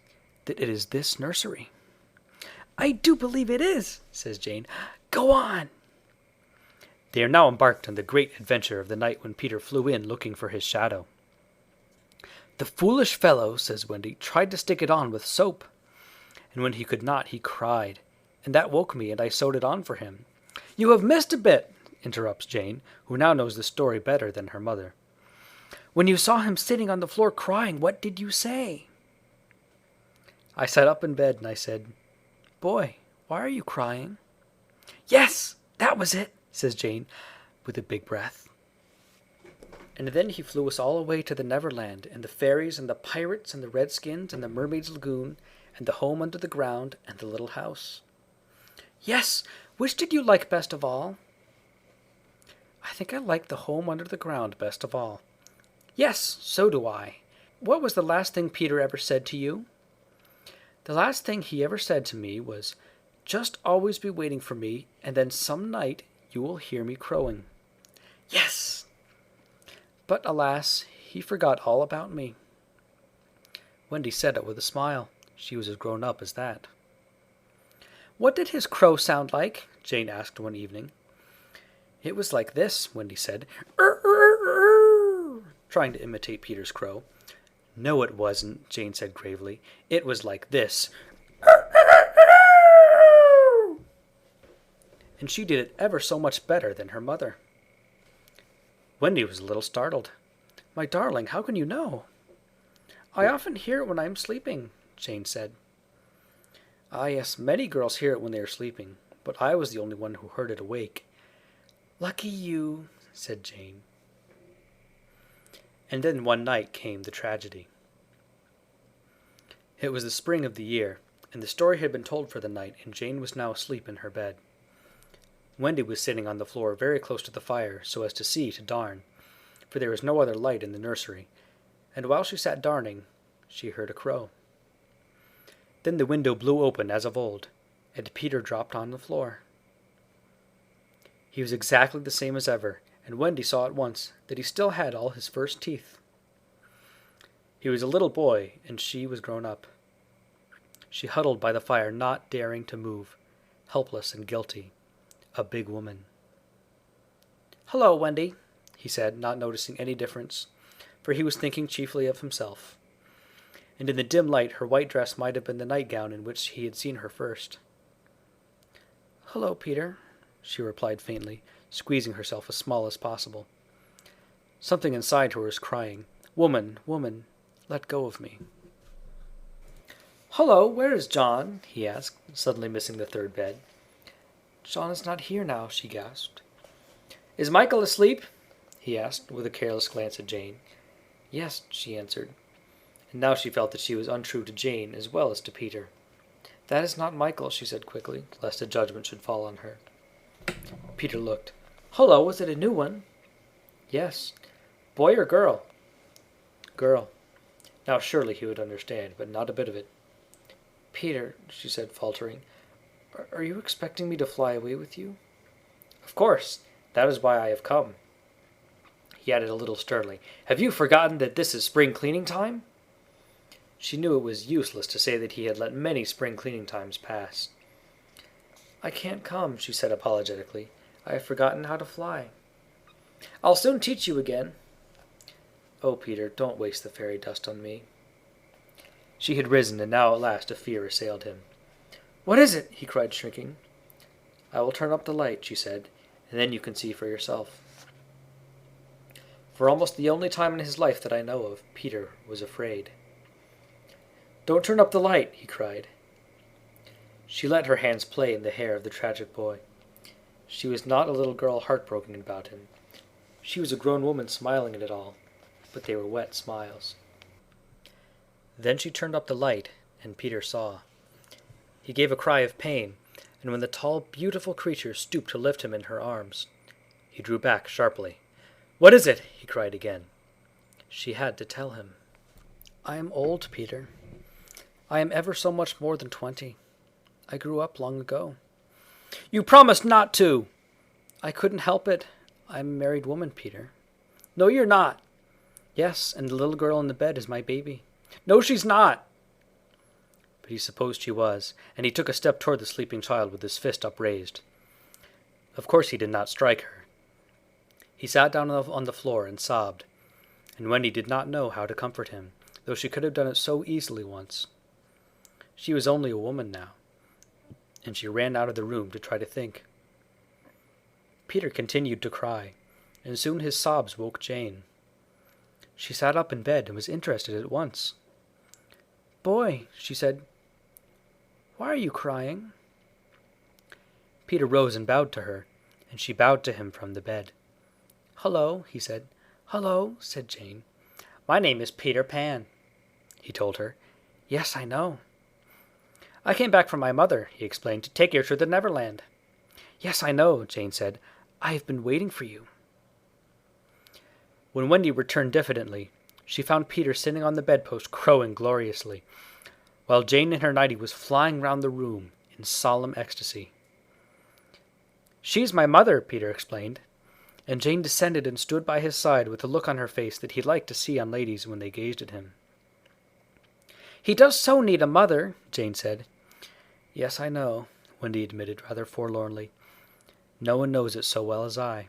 "that it is this nursery." "I do believe it is," says Jane. "Go on." They are now embarked on the great adventure of the night when Peter flew in looking for his shadow. "The foolish fellow," says Wendy, "tried to stick it on with soap. And when he could not, he cried. And that woke me, and I sewed it on for him." "You have missed a bit," interrupts Jane, who now knows the story better than her mother. "When you saw him sitting on the floor crying, what did you say?" "I sat up in bed and I said, 'Boy, why are you crying?'" "Yes, that was it," says Jane, with a big breath. "And then he flew us all away to the Neverland, and the fairies, and the pirates, and the redskins, and the mermaid's lagoon, and the home under the ground, and the little house." "Yes, which did you like best of all?" "I think I liked the home under the ground best of all." "Yes, so do I. What was the last thing Peter ever said to you?" "The last thing he ever said to me was, 'Just always be waiting for me, and then some night you will hear me crowing.'" "Yes!" "But alas, he forgot all about me." Wendy said it with a smile. She was as grown up as that. "What did his crow sound like?" Jane asked one evening. "It was like this," Wendy said, "Er, er, er," trying to imitate Peter's crow. "No, it wasn't," Jane said gravely. "It was like this." "Er, er, er." And she did it ever so much better than her mother. Wendy was a little startled. "My darling, how can you know?" "I often hear it when I am sleeping," Jane said. "Ah, yes, many girls hear it when they are sleeping, but I was the only one who heard it awake." "Lucky you," said Jane. And then one night came the tragedy. It was the spring of the year, and the story had been told for the night, and Jane was now asleep in her bed. Wendy was sitting on the floor very close to the fire so as to see to darn, for there was no other light in the nursery, and while she sat darning, she heard a crow. Then the window blew open as of old, and Peter dropped on the floor. He was exactly the same as ever, and Wendy saw at once that he still had all his first teeth. He was a little boy, and she was grown up. She huddled by the fire, not daring to move, helpless and guilty, a big woman. "Hello, Wendy," he said, not noticing any difference, for he was thinking chiefly of himself. And in the dim light her white dress might have been the nightgown in which he had seen her first. "Hello, Peter," she replied faintly, squeezing herself as small as possible. Something inside her was crying, "Woman, woman, let go of me." "Hello, where is John?" he asked, suddenly missing the third bed. "John is not here now," she gasped. "Is Michael asleep?" he asked, with a careless glance at Jane. "Yes," she answered. And now she felt that she was untrue to Jane as well as to Peter. "That is not Michael," she said quickly, lest a judgment should fall on her. Peter looked. "Hullo, is it a new one?" "Yes." "Boy or girl?" "Girl." Now surely he would understand, but not a bit of it. "Peter," she said, faltering, "are you expecting me to fly away with you?" "Of course. That is why I have come." He added a little sternly, "Have you forgotten that this is spring cleaning time?" She knew it was useless to say that he had let many spring cleaning times pass. "I can't come," she said apologetically. "I have forgotten how to fly." "I'll soon teach you again." "Oh, Peter, don't waste the fairy dust on me." She had risen, and now at last a fear assailed him. "What is it?" he cried, shrinking. "I will turn up the light," she said, "and then you can see for yourself." For almost the only time in his life that I know of, Peter was afraid. "Don't turn up the light," he cried. She let her hands play in the hair of the tragic boy. She was not a little girl heartbroken about him. She was a grown woman smiling at it all, but they were wet smiles. Then she turned up the light, and Peter saw. He gave a cry of pain, and when the tall, beautiful creature stooped to lift him in her arms, he drew back sharply. "What is it?" he cried again. She had to tell him. "I am old, Peter. I am ever so much more than 20. I grew up long ago." "You promised not to!" "I couldn't help it. I'm a married woman, Peter." "No, you're not." "Yes, and the little girl in the bed is my baby." "No, she's not." But he supposed she was, and he took a step toward the sleeping child with his fist upraised. Of course he did not strike her. He sat down on the floor and sobbed, and Wendy did not know how to comfort him, though she could have done it so easily once. She was only a woman now, and she ran out of the room to try to think. Peter continued to cry, and soon his sobs woke Jane. She sat up in bed and was interested at once. "Boy," she said, "why are you crying?" Peter rose and bowed to her, and she bowed to him from the bed. "Hello," he said. "Hello," said Jane. "My name is Peter Pan," he told her. "Yes, I know." "I came back from my mother," he explained, "to take you to the Neverland." "Yes, I know," Jane said. "I have been waiting for you." When Wendy returned diffidently, she found Peter sitting on the bedpost crowing gloriously, while Jane in her nightie was flying round the room in solemn ecstasy. "She's my mother," Peter explained, and Jane descended and stood by his side with a look on her face that he liked to see on ladies when they gazed at him. "He does so need a mother," Jane said. "Yes, I know," Wendy admitted rather forlornly. "No one knows it so well as I."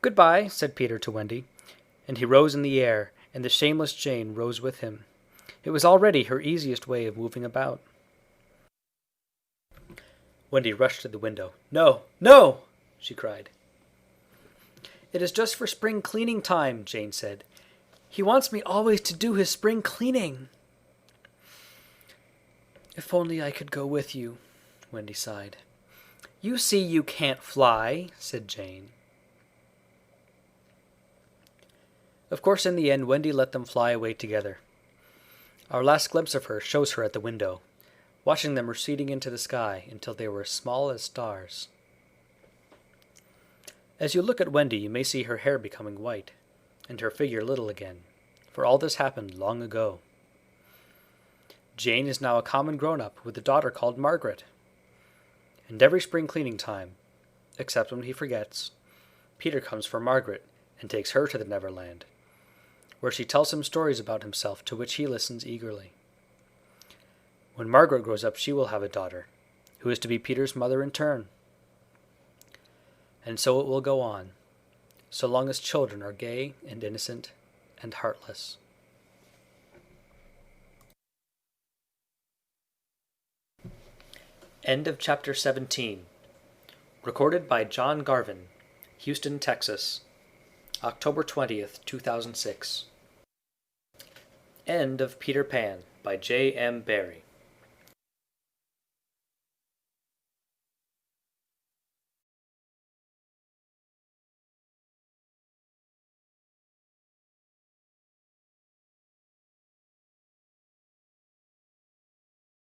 "Goodbye," said Peter to Wendy, and he rose in the air, and the shameless Jane rose with him. It was already her easiest way of moving about. Wendy rushed to the window. "No, no!" she cried. "It is just for spring cleaning time," Jane said. "He wants me always to do his spring cleaning." "If only I could go with you," Wendy sighed. "You see you can't fly," said Jane. Of course, in the end, Wendy let them fly away together. Our last glimpse of her shows her at the window, watching them receding into the sky until they were as small as stars. As you look at Wendy, you may see her hair becoming white, and her figure little again, for all this happened long ago. Jane is now a common grown-up with a daughter called Margaret. And every spring cleaning time, except when he forgets, Peter comes for Margaret and takes her to the Neverland, where she tells him stories about himself to which he listens eagerly. When Margaret grows up, she will have a daughter, who is to be Peter's mother in turn. And so it will go on, so long as children are gay and innocent and heartless. End of chapter 17. Recorded by John Garvin, Houston, Texas, October 20th, 2006. End of Peter Pan by J.M.Barrie.